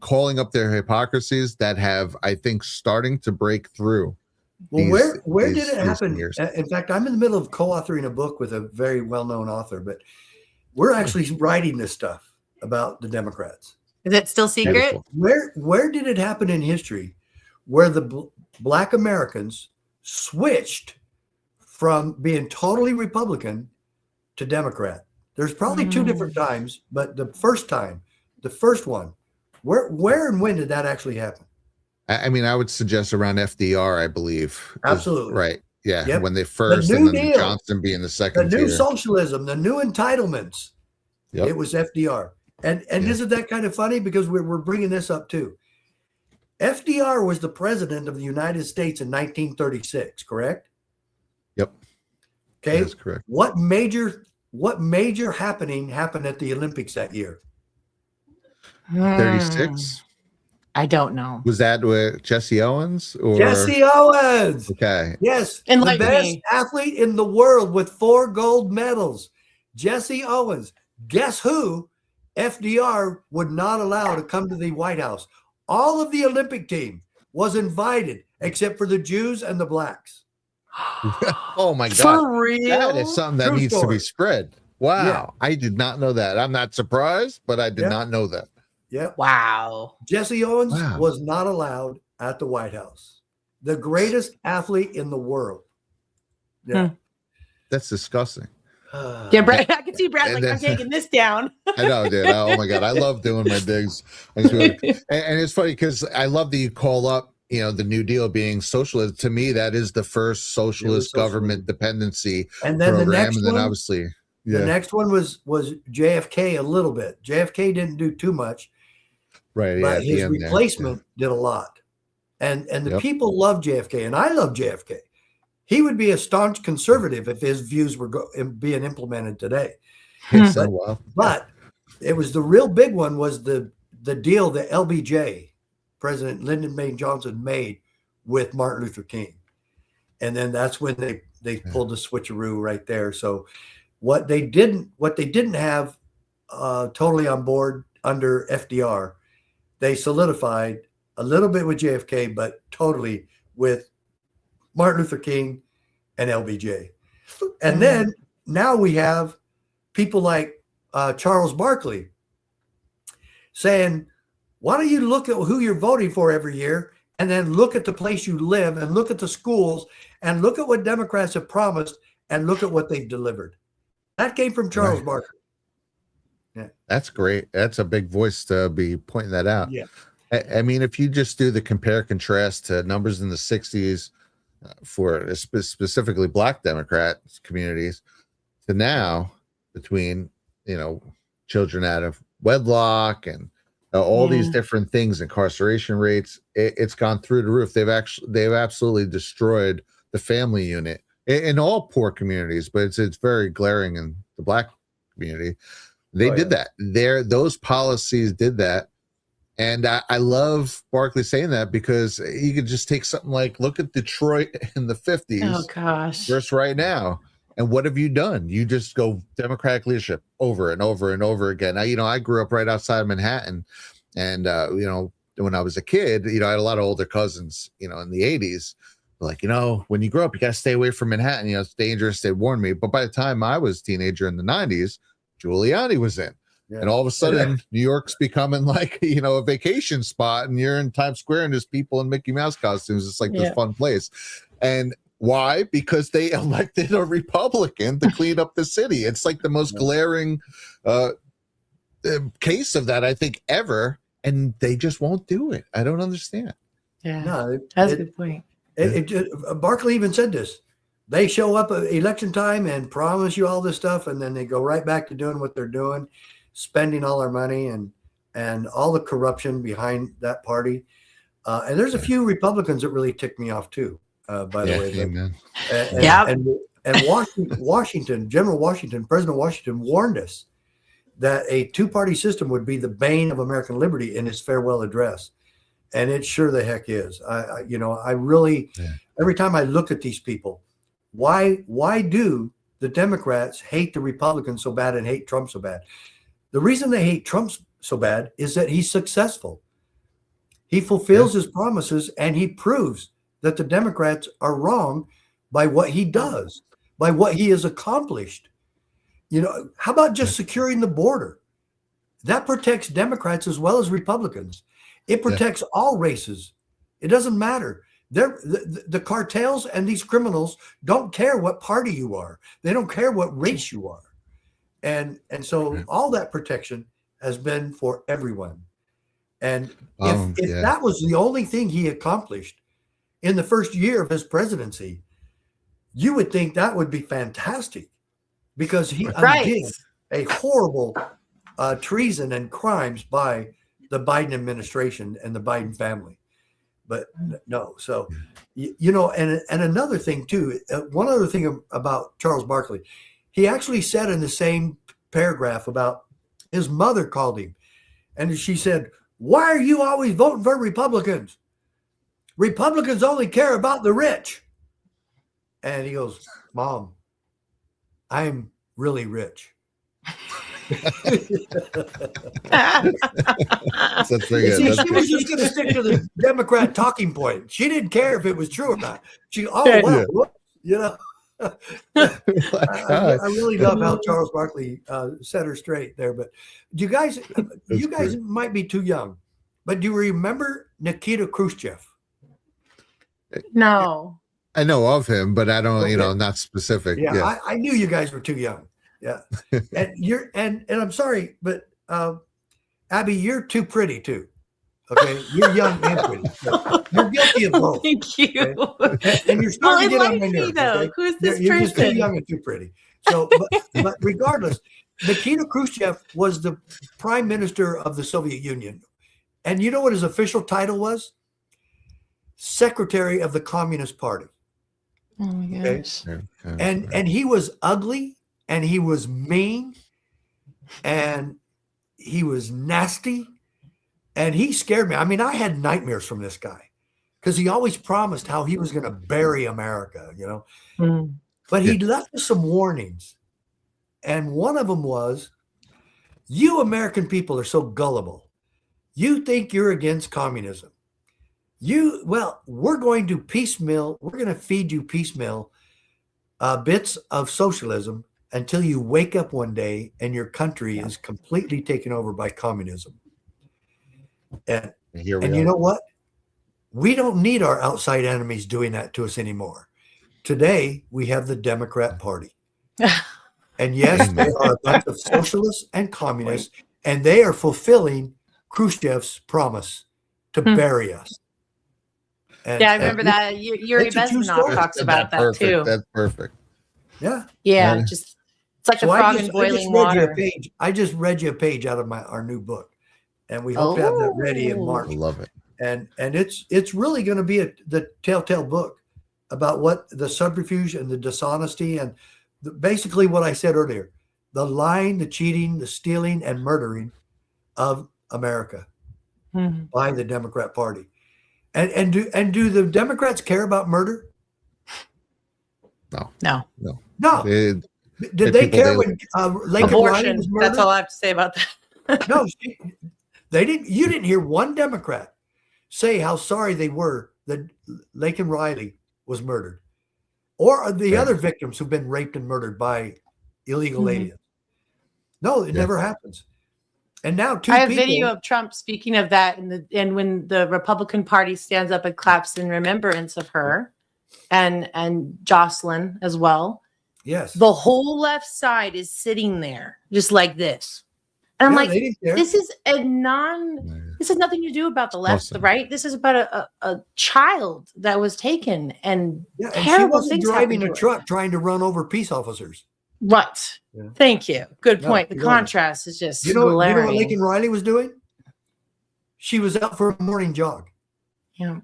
calling up their hypocrisies that have, I think, starting to break through. Well, where did it happen? In fact, I'm in the middle of co-authoring a book with a very well-known author, but we're actually writing this stuff about the Democrats. Is it still secret? Where did it happen in history where the black Americans switched from being totally Republican to Democrat? There's probably two different times, but the first one, where and when did that actually happen? I mean, I would suggest around FDR, I believe. Absolutely. Right. Yeah. Yep. When they first, and then Johnson being the second. The new socialism, the new entitlements. Yep. It was FDR. And isn't that kind of funny? Because we're bringing this up too. FDR was the president of the United States in 1936, correct? Yep. Okay. That's correct. What major happening happened at the Olympics that year? 36. I don't know. Was that with Jesse Owens? Jesse Owens. Okay. Yes. The best athlete in the world with 4 gold medals. Jesse Owens. Guess who FDR would not allow to come to the White House? All of the Olympic team was invited except for the Jews and the blacks. Oh my God. For real? That is something that needs to be spread. Wow. Yeah. I did not know that. I'm not surprised, but I did not know that. Yeah. Wow. Jesse Owens was not allowed at the White House. The greatest athlete in the world. Yeah. That's disgusing. Yeah, Brad, I can see Brad like, I'm taking this down. I know, dude. Oh my God. I love doing my digs. And it's funny because I love that you call up, you know, the New Deal being socialist. To me, that is the first socialist government dependency and then program. The next and then one, obviously the next one was JFK a little bit. JFK didn't do too much. Right. But his replacement did a lot. And the people love JFK, and I love JFK. he would be a staunch conservative if his views were being implemented today. But it was the real big one was the deal that LBJ, President Lyndon B. Johnson, made with Martin Luther King. And then that's when they pulled the switcheroo right there. So what they didn't have totally on board under FDR, they solidified a little bit with JFK, but totally with Martin Luther King and LBJ. And then now we have people like Charles Barkley saying, why don't you look at who you're voting for every year and then look at the place you live and look at the schools and look at what Democrats have promised and look at what they've delivered. That came from Charles Barkley. Yeah. That's great. That's a big voice to be pointing that out. Yeah. I mean, if you just do the compare contrast to numbers in the 60s for specifically Black Democrat communities to now, between, you know, children out of wedlock and all these different things, incarceration rates, it's gone through the roof. They've absolutely destroyed the family unit in all poor communities, but it's very glaring in the Black community. They did that. Those policies did that. And I love Barkley saying that, because you could just take something like, look at Detroit in the 50s. Oh, gosh. Versus right now. And what have you done? You just go Democratic leadership over and over and over again. Now, you know, I grew up right outside of Manhattan. And, you know, when I was a kid, you know, I had a lot of older cousins, you know, in the 80s. Like, you know, when you grow up, you got to stay away from Manhattan. You know, it's dangerous. They warned me. But by the time I was a teenager in the 90s, Giuliani was in. Yeah. And all of a sudden, New York's becoming like, you know, a vacation spot, and you're in Times Square and there's people in Mickey Mouse costumes. It's like this fun place. And why? Because they elected a Republican to clean up the city. It's like the most glaring case of that, I think, ever. And they just won't do it. I don't understand. Yeah, no, that's a good point. Barkley even said this. They show up at election time and promise you all this stuff, and then they go right back to doing what they're doing, spending all our money and all the corruption behind that party. And there's a few Republicans that really tick me off too, by the way. And Washington, General Washington, President Washington warned us that a two-party system would be the bane of American liberty in his farewell address. And it sure the heck is. I really, every time I look at these people, why do the Democrats hate the Republicans so bad and hate Trump so bad? The reason they hate Trump so bad is that he's successful. He fulfills his promises, and he proves that the Democrats are wrong by what he does, by what he has accomplished. You know, how about just securing the border? That protects Democrats as well as Republicans. It protects all races. It doesn't matter. The cartels and these criminals don't care what party you are. They don't care what race you are. And so all that protection has been for everyone. And if that was the only thing he accomplished in the first year of his presidency, you would think that would be fantastic, because he undid a horrible treason and crimes by the Biden administration and the Biden family. But no, so, you know, and another thing too, one other thing about Charles Barkley, he actually said in the same paragraph about his mother called him, and she said, "Why are you always voting for Republicans? Republicans only care about the rich." And he goes, "Mom, I'm really rich." That's very good. She was just going to stick to the Democrat talking point. She didn't care if it was true or not. She, you know. I really love how Charles Barkley set her straight there. But you guys might be too young, but do you remember Nikita Khrushchev? No. I know of him, but I don't, you know, not specific. Yeah. I knew you guys were too young. Yeah. And I'm sorry, but Abby, you're too pretty too. Okay. You're young and pretty. So you're guilty of both. Thank you. Okay? And you're starting to get on my nerves. Okay? Who's this you're person? Just too young and too pretty. So, but regardless, Nikita Khrushchev was the prime minister of the Soviet Union. And you know what his official title was? Secretary of the Communist Party. Oh my Okay. gosh. And he was ugly, and he was mean, and he was nasty, and he scared me. I mean, I had nightmares from this guy because he always promised how he was going to bury America, you know. Mm. But he left us some warnings, and one of them was, "You American people are so gullible. You think you're against communism. We're going to piecemeal. We're going to feed you piecemeal bits of socialism until you wake up one day and your country is completely taken over by communism." And Here we and are. you know what? We don't need our outside enemies doing that to us anymore. Today we have the Democrat Party, and yes, they are a bunch of socialists and communists, and they are fulfilling Khrushchev's promise to bury us. And, Yeah, I remember that. Yuri it's a true Bezmenov story. talks about that perfect. too. That's perfect. Yeah. Yeah, Yeah. just it's like So a I frog just, in I just boiling read you a water. page. I just read you a page out of our new book, and we hope to have that ready in Oh. March. I love it. And it's really going to be the telltale book about what the subterfuge and the dishonesty and basically what I said earlier, the lying, the cheating, the stealing, and murdering of America Mhm. by the Democrat Party. And do the Democrats care about murder? No. No. They- Did they people, care they- when Lincoln Riley Abortion. was murdered? That's all I have to say about that. No, they didn't. You didn't hear one Democrat say how sorry they were that Lincoln Riley was murdered, or the other victims who've been raped and murdered by illegal aliens. No, it never happens. And now I have video of Trump speaking of that, and when the Republican Party stands up and claps in remembrance of her, and Jocelyn as well. Yes, The whole left side is sitting there just like this. And I'm Yeah, like, they didn't care. this is this has nothing to do about the left, Awesome. the right. This is about a child that was taken and Yeah, and she terrible wasn't things driving happened a to her. truck trying to run over peace officers. Right. Yeah. Thank you. Good No, point. The you got it. contrast is just You know what glaring. Lincoln Riley was doing? She was out for a morning jog. Yeah.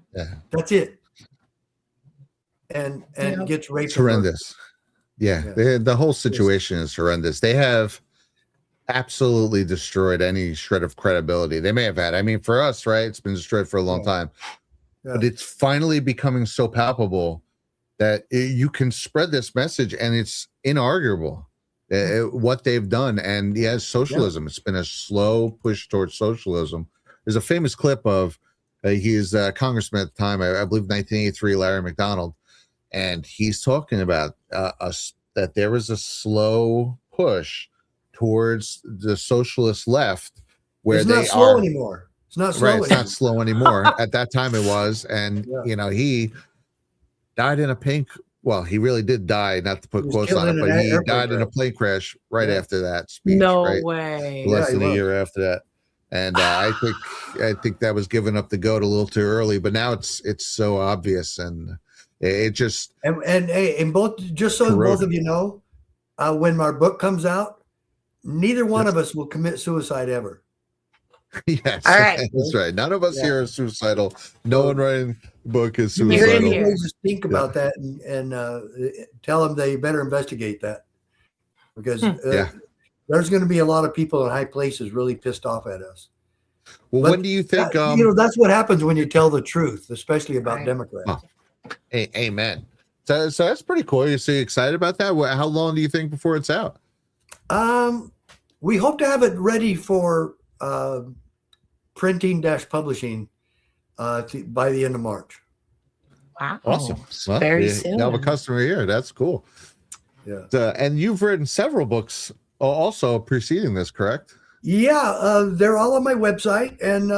That's it. And Yeah. gets raped. It's horrendous. Yeah, Yeah. the whole situation is horrendous. They have absolutely destroyed any shred of credibility they may have had. I mean, for us, right, it's been destroyed for a long time, but it's finally becoming so palpable that you can spread this message, and it's inarguable what they've done. And yes, socialism. It's been a slow push towards socialism. There's a famous clip of he's a congressman at the time, I believe 1983, Larry McDonald. And he's talking about that there was a slow push towards the socialist left, where it's they not slow are anymore. It's not slow right. anymore. It's not slow anymore. At that time, it was, and he died in a plane. Well, he really did die. Not to put He was quotes killed on it, in but an he airplane died in a crash. plane crash right Yeah. after that speech. No right? way. Less he than a was. year after that. And I think that was giving up the goat a little too early. But now it's so obvious, and it just And both, just so Corroded. both of you know, when our book comes out, neither one of us will commit suicide ever. yes, All right. that's right. None of us Yeah. here are suicidal. No one writing the book is You're in suicidal. here. Always just think about that and tell them they better investigate that, because Yeah. there's going to be a lot of people in high places really pissed off at us. Well, But when do you think? that's what happens when you tell the truth, especially about Right. Democrats. Oh. Amen. So that's pretty cool. You're so excited about that? How long do you think before it's out? We hope to have it ready for printing-publishing by the end of March. Wow. Awesome. Well, Very you soon. have a customer here. That's cool. Yeah. And you've written several books also preceding this, correct? Yeah, they're all on my website, and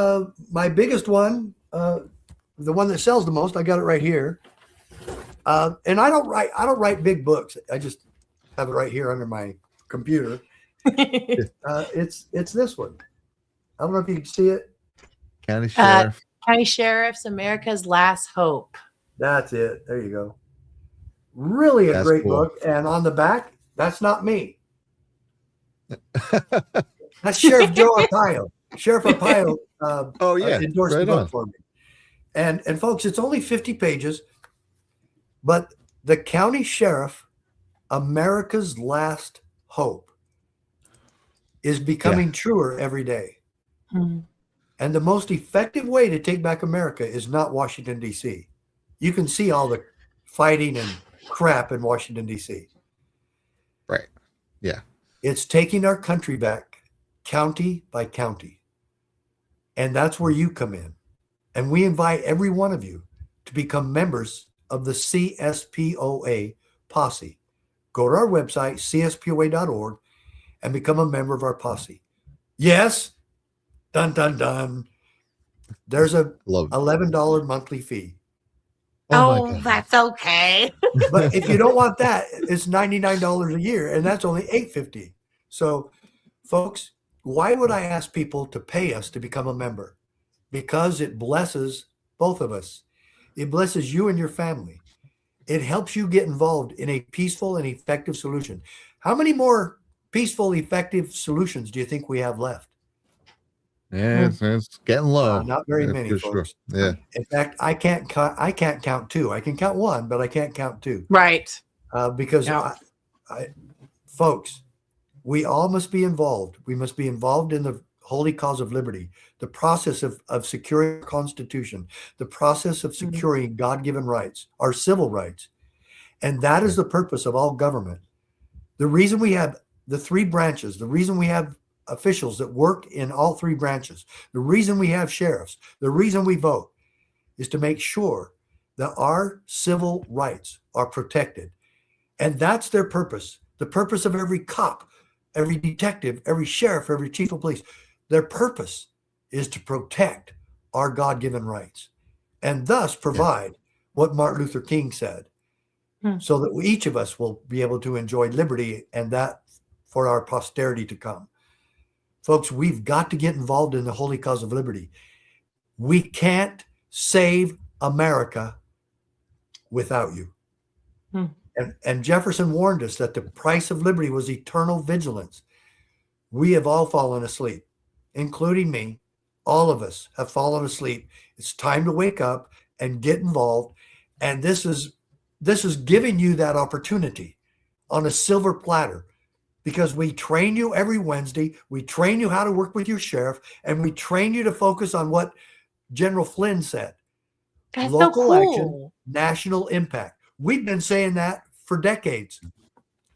my biggest one, the one that sells the most, I got it right here. And I don't write big books. I just have it right here under my computer. It's this one. I don't know if you can see it. County Sheriff. County Sheriff's America's Last Hope. That's it. There you go. Really a That's great cool. book. And on the back, that's not me. That's Sheriff Joe Arpaio. Sheriff Arpaio Oh yeah, endorsed right the book on. for me. And folks, it's only 50 pages, but The county sheriff, America's last hope, is becoming truer every day. Mhm. And the most effective way to take back America is not Washington, D.C. You can see all the fighting and crap in Washington, D.C. Right. Yeah. It's taking our country back county by county. And that's where you come in. And we invite every one of you to become members of the CSPOA posse. Go to our website, cspoa.org, and become a member of our posse. Yes, dun, dun, dun. There's a Love it. $11 monthly fee. Oh, my God. that's okay. But if you don't want that, it's $99 a year, and that's only $8.50. So, folks, why would I ask people to pay us to become a member? Because it blesses both of us. It blesses you and your family. It helps you get involved in a peaceful and effective solution. How many more peaceful, effective solutions do you think we have left? Yeah, it's getting low. Not very That's many, for folks. Sure. Yeah. In fact, I can't count two. I can count one, but I can't count two. Right. Because, Yeah. folks, we all must be involved. We must be involved in the holy cause of liberty, the process of securing the Constitution, the process of securing God-given rights, our civil rights. And that is the purpose of all government. The reason we have the three branches, the reason we have officials that work in all three branches, the reason we have sheriffs, the reason we vote is to make sure that our civil rights are protected. And that's their purpose. The purpose of every cop, every detective, every sheriff, every chief of police, their purpose is to protect our God-given rights and thus provide what Martin Luther King said, so that each of us will be able to enjoy liberty and that for our posterity to come. Folks, we've got to get involved in the holy cause of liberty. We can't save America without you. And Jefferson warned us that the price of liberty was eternal vigilance. We have all fallen asleep, including me. All of us have fallen asleep. It's time to wake up and get involved. And this is giving you that opportunity on a silver platter, because we train you every Wednesday. We train you how to work with your sheriff, and we train you to focus on what General Flynn said. That's Local so cool. action, national impact. We've been saying that for decades.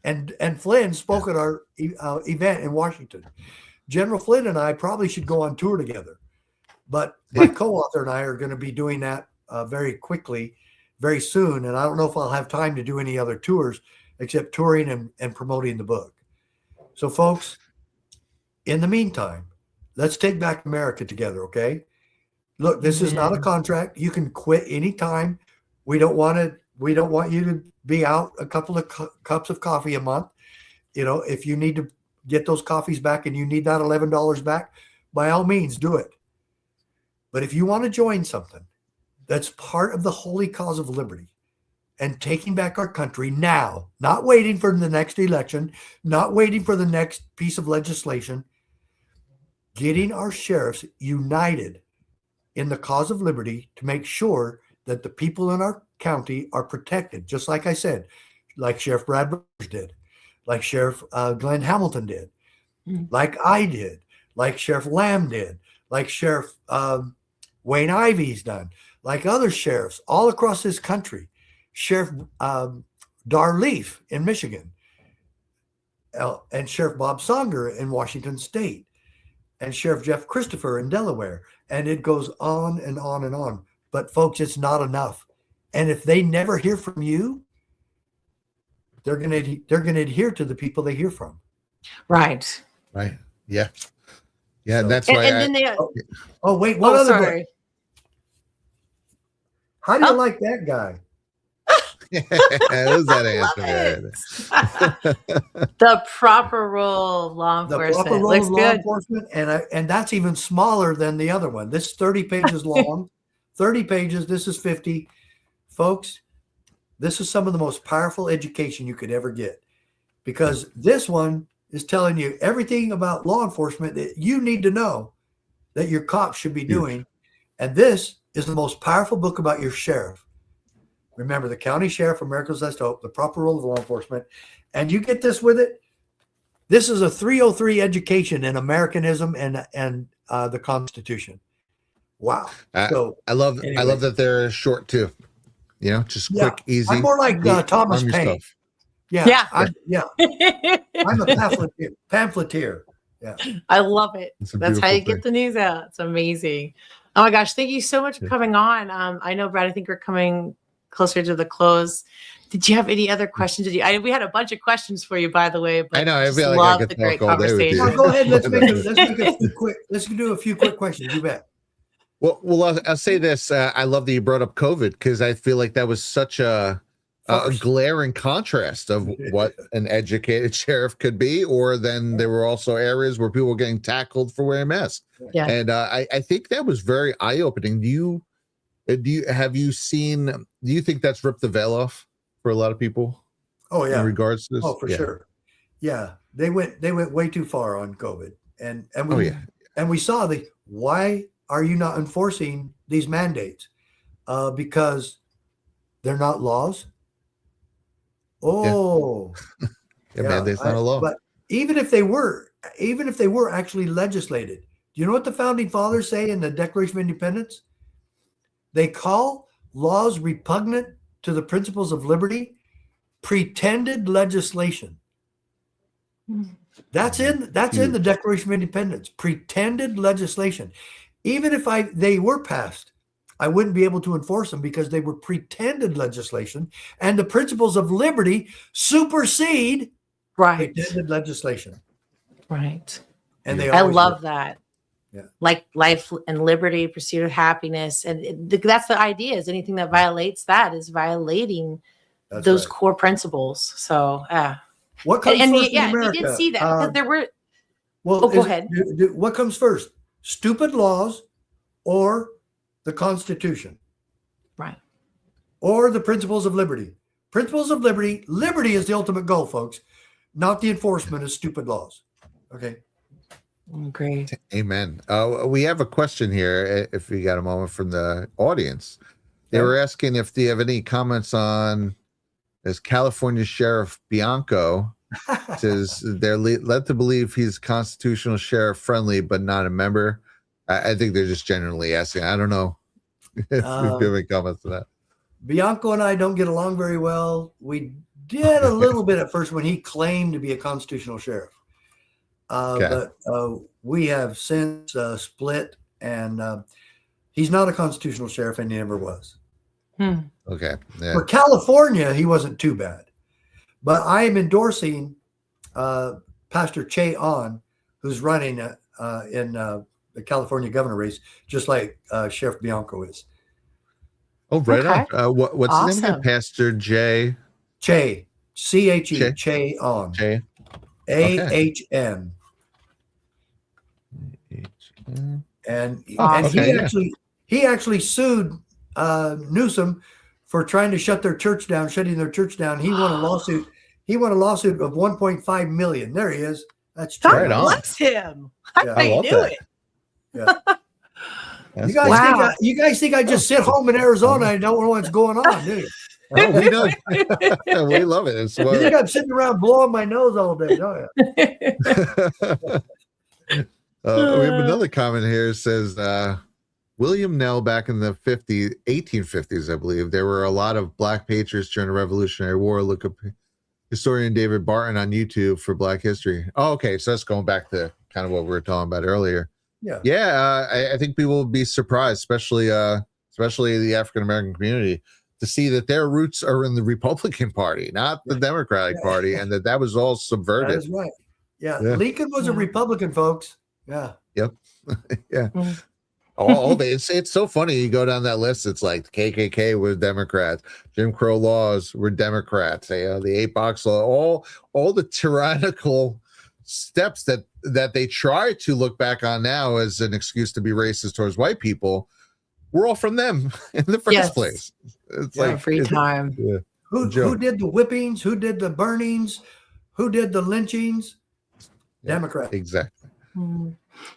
And Flynn spoke at our event in Washington. General Flynn and I probably should go on tour together. But my co-author and I are going to be doing that very quickly, very soon. And I don't know if I'll have time to do any other tours except touring and promoting the book. So, folks, in the meantime, let's take back America together, okay? Look, this is not a contract. You can quit anytime. We don't want you to be out a couple of cups of coffee a month. You know, if you need to get those coffees back and you need that $11 back, by all means, do it. But if you want to join something that's part of the holy cause of liberty and taking back our country now, not waiting for the next election, not waiting for the next piece of legislation, getting our sheriffs united in the cause of liberty to make sure that the people in our county are protected, just like I said, like Sheriff Brad Abbey did, like Sheriff Glenn Hamilton did, like I did, like Sheriff Lamb did, like Sheriff Wayne Ivy's done, like other sheriffs all across this country, Sheriff Darleaf in Michigan, and Sheriff Bob Songer in Washington State, and Sheriff Jeff Christopher in Delaware. And it goes on and on and on. But folks, it's not enough. And if they never hear from you, they're going to adhere to the people they hear from. Right. Right. Yeah. Yeah. So- That's why. And then they, Wait, what other book? sorry. How do you like that guy? There's that Love answer. The proper role of law The enforcement. proper role Looks of law good. enforcement, and that's even smaller than the other one. This is 30 pages long. 30 pages. This is 50. Folks, this is some of the most powerful education you could ever get, because this one is telling you everything about law enforcement that you need to know that your cops should be doing. And this is the most powerful book about your sheriff. Remember, the county sheriff, America's Last Hope, the proper role of law enforcement. And you get this with it. This is a 303 education in Americanism and the Constitution. Wow. So I love anyway. that they're short too. You know, just quick, easy. I'm more like Thomas arm Paine. yourself. Yeah. I'm a pamphleteer. Yeah. I love it. It's a That's how you beautiful get the news out. It's amazing. Oh my gosh. Thank you so much for coming on. I know, Brad, I think we're coming closer to the close. Did you have any other questions? We had a bunch of questions for you, by the way. But I know. I just feel like love I the could great talk all day with you. conversation. Go ahead. Let's do a few quick questions. You bet. Well, I'll say this. I love that you brought up COVID because I feel like that was such a glaring contrast of what an educated sheriff could be, or then there were also areas where people were getting tackled for wearing masks. Yeah. And I think that was very eye-opening. Do you think that's ripped the veil off for a lot of people? Oh yeah. In regards to this? Oh, for sure. Yeah. They went way too far on COVID. And we saw why are you not enforcing these mandates? Because they're not laws. Oh, mandate's not a law. But even if they were actually legislated, do you know what the founding fathers say in the Declaration of Independence? They call laws repugnant to the principles of liberty pretended legislation. That's in the Declaration of Independence. Pretended legislation. Even if they were passed, I wouldn't be able to enforce them because they were pretended legislation, and the principles of liberty supersede pretended legislation. Right. And I love that. Yeah. Like life and liberty, pursuit of happiness. And that's the idea, is anything that violates that is violating those core principles. So, what comes first in America? We did see that because there were. Well, go ahead. What comes first? Stupid laws or the Constitution? Right. Or the principles of liberty? Principles of liberty. Liberty is the ultimate goal, folks, not the enforcement of stupid laws. Okay. Great. Amen. We have a question here, if we got a moment, from the audience. They were asking if do you have any comments on this California Sheriff Bianco says they're led to believe he's constitutional sheriff friendly, but not a member. I think they're just generally asking. I don't know if you have any comments to that. Bianco and I don't get along very well. We did a little bit at first when he claimed to be a constitutional sheriff. But we have since split, and he's not a constitutional sheriff, and he never was. Okay. Yeah. For California, he wasn't too bad. But I am endorsing Pastor Che On, who's running in the California governor race, just like Sheriff Bianco is. Oh, right on. What's awesome. his name again? Pastor J. Che, C-H-E, Che On. Che. A-H-N. And he actually sued Newsom for trying to shutting their church down. He won a lawsuit. He won a lawsuit of $1.5 million. There he is. That's true. God bless him. I love do that. it. Yeah. You guys think I just sit home in Arizona and don't know what's going on, do you? Oh, we know. We love it. It's You think I'm sitting around blowing my nose all day, don't you? We have another comment here. It says William Nell back in the 1850s, I believe, there were a lot of black patriots during the Revolutionary War. Look up historian David Barton on YouTube for Black history. Oh, okay. So that's going back to kind of what we were talking about earlier. Yeah. I think people will be surprised, especially the African American community, to see that their roots are in the Republican Party, not the Democratic Party, and that was all subverted. That is right. Yeah. Lincoln was a Republican, folks. Yeah. Yep. Yeah. It's so funny. You go down that list. It's like the KKK were Democrats, Jim Crow laws were Democrats. The 8-box law, all the tyrannical steps that they try to look back on now as an excuse to be racist towards white people, were all from them in the first place. It's like free time. Yeah. Who did the whippings? Who did the burnings? Who did the lynchings? Democrats. Exactly.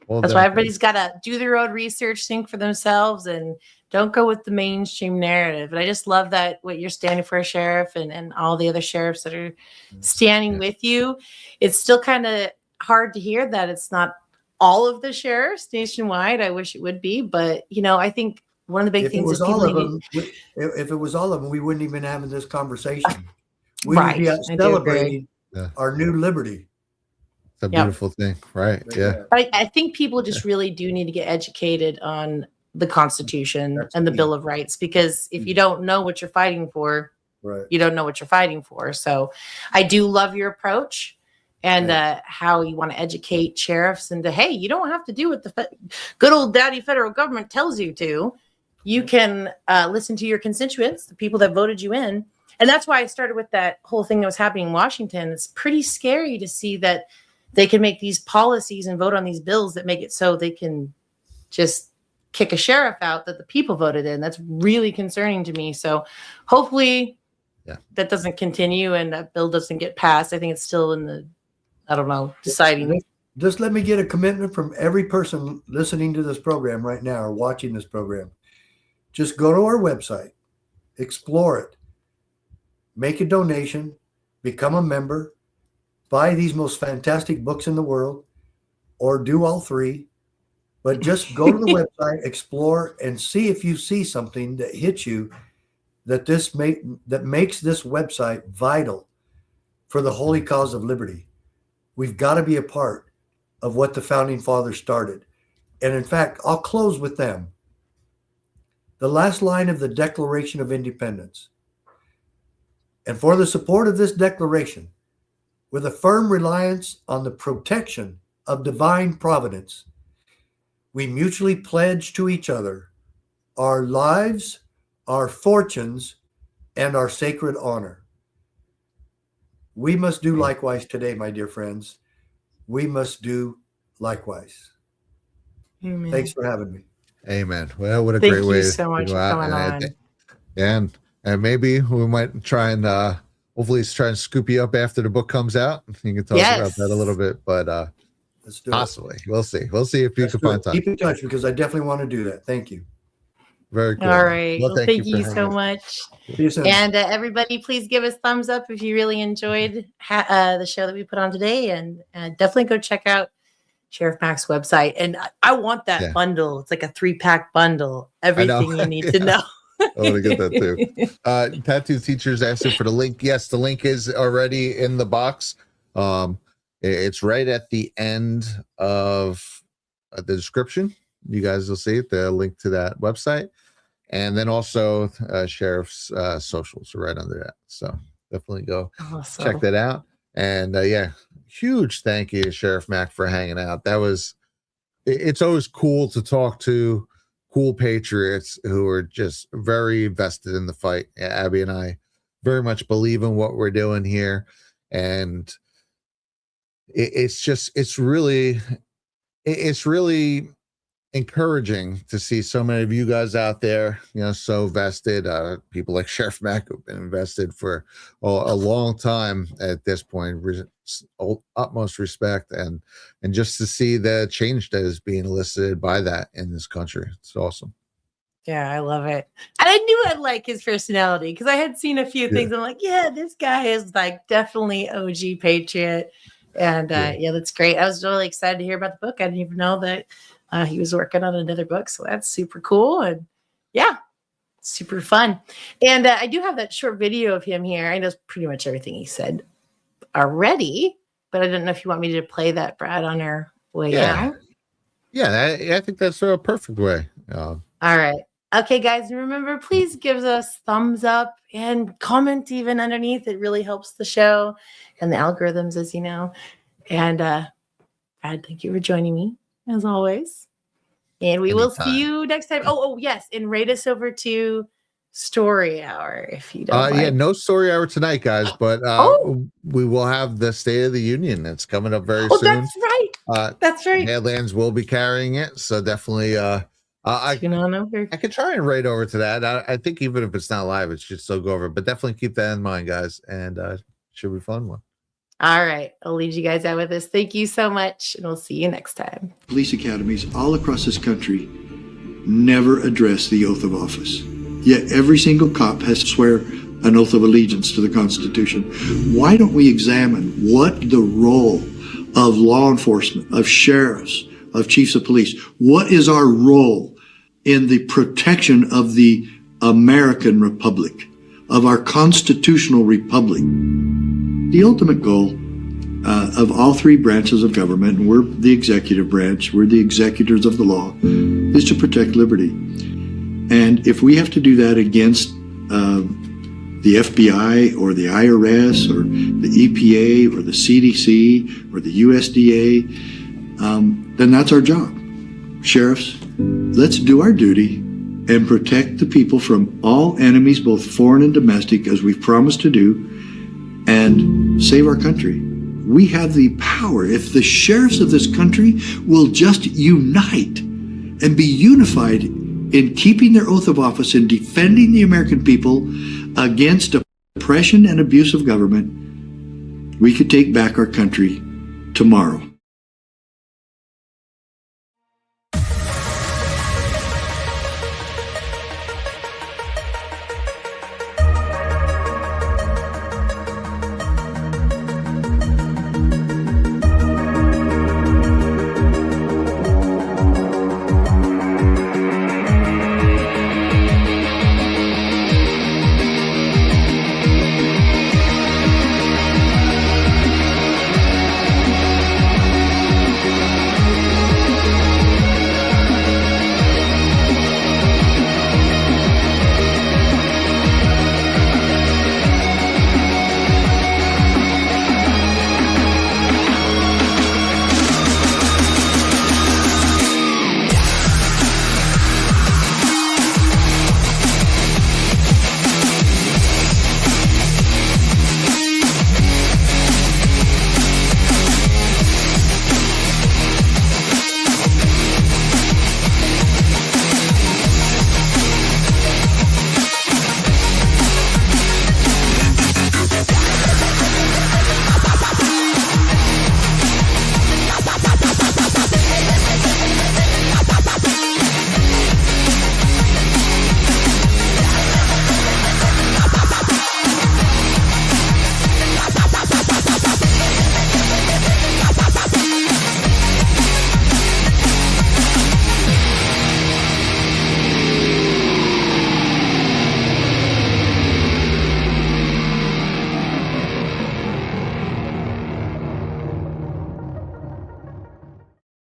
Well, that's why everybody's got to do their own research, think for themselves, and Don't go with the mainstream narrative. And I just love that what you're standing for, Sheriff, and all the other sheriffs that are standing with you. It's still kind of hard to hear that it's not all of the sheriffs nationwide. I wish it would be, but I think one of the big If it things was is all people of them, if it was all of them, we wouldn't even having this conversation. We Right. would be out I do celebrating Yeah. our new liberty. It's a beautiful thing, right? Yeah. But I think people just really do need to get educated on the Constitution and the Bill of Rights, because if you don't know what you're fighting for, Right. you don't know what you're fighting for. So I do love your approach and how you want to educate sheriffs into, hey, you don't have to do what the good old daddy federal government tells you to. You can listen to your constituents, the people that voted you in. And that's why I started with that whole thing that was happening in Washington. It's pretty scary to see that they can make these policies and vote on these bills that make it so they can just kick a sheriff out that the people voted in. That's really concerning to me. So hopefully that doesn't continue and that bill doesn't get passed. I think it's still in the, I don't know, deciding. Just let me get a commitment from every person listening to this program right now or watching this program. Just go to our website, explore it, make a donation, become a member, buy these most fantastic books in the world, or do all three. But just go to the website, explore, and see if you see something that hits you that makes this website vital for the holy cause of liberty. We've got to be a part of what the founding fathers started. And in fact, I'll close with them. The last line of the Declaration of Independence. And for the support of this declaration, with a firm reliance on the protection of divine providence, we mutually pledge to each other our lives, our fortunes, and our sacred honor. We must do likewise today, my dear friends. We must do likewise. Amen. Thanks for having me. Amen. Well, what a Thank great you way so much to for go out. coming on. And maybe we might try and hopefully try and scoop you up after the book comes out. You can tell us about that a little bit, but let's do possibly it. We'll see if you can find time. Keep in touch because I definitely want to do that. Thank you. Very cool. All right. Well, thank you for so much. See you soon. And everybody, please give us thumbs up if you really enjoyed the show that we put on today. And definitely go check out Sheriff Mack's website. And I want that bundle. It's like a 3-pack bundle. Everything you need to know. I want to get that too. Tattoo Teachers asking for the link. Yes, the link is already in the box. It's right at the end of the description. You guys will see it, the link to that website. And then also Sheriff's socials are right under that. So definitely go check that out. And huge thank you to Sheriff Mack for hanging out. It's always cool to talk to cool patriots who are just very vested in the fight. Abby and I very much believe in what we're doing here. And it's really encouraging to see so many of you guys out there, so vested. People like Sheriff Mack who've been invested for a long time at this point. Utmost respect, and just to see the change that is being elicited by that in this country. It's awesome. Yeah, I love it. And I knew I'd like his personality because I had seen a few things. I'm like, this guy is like definitely OG patriot. And that's great. I was really excited to hear about the book. I didn't even know that he was working on another book. So that's super cool. And super fun. And I do have that short video of him here. I know pretty much everything he said already, but I didn't know if you want me to play that, Brad, on our way out. Yeah, I think that's a perfect way. All right. Okay, guys, remember, please give us thumbs up and comment even underneath. It really helps the show and the algorithms, as you know. And Brad, thank you for joining me, as always. And we will see you next time. Oh, yes. And rate us over to Story Hour, if you don't mind. No Story Hour tonight, guys, but we will have the State of the Union. It's coming up very soon. That's right. That's right. Badlands will be carrying it, so definitely I could try and rate over to that. I think even if it's not live, it should still go over, but definitely keep that in mind, guys, and should be a fun one. All right. I'll leave you guys out with this. Thank you so much, and we'll see you next time. Police academies all across this country never address the oath of office. Yet every single cop has to swear an oath of allegiance to the Constitution. Why don't we examine what the role of law enforcement, of sheriffs, of chiefs of police, what is our role in the protection of the American Republic, of our constitutional republic? The ultimate goal of all three branches of government, and we're the executive branch, we're the executors of the law, is to protect liberty. And if we have to do that against the FBI or the IRS or the EPA or the CDC or the USDA, then that's our job. Sheriffs, let's do our duty and protect the people from all enemies, both foreign and domestic, as we've promised to do, and save our country. We have the power. If the sheriffs of this country will just unite and be unified in keeping their oath of office and defending the American people against oppression and abuse of government, we could take back our country tomorrow.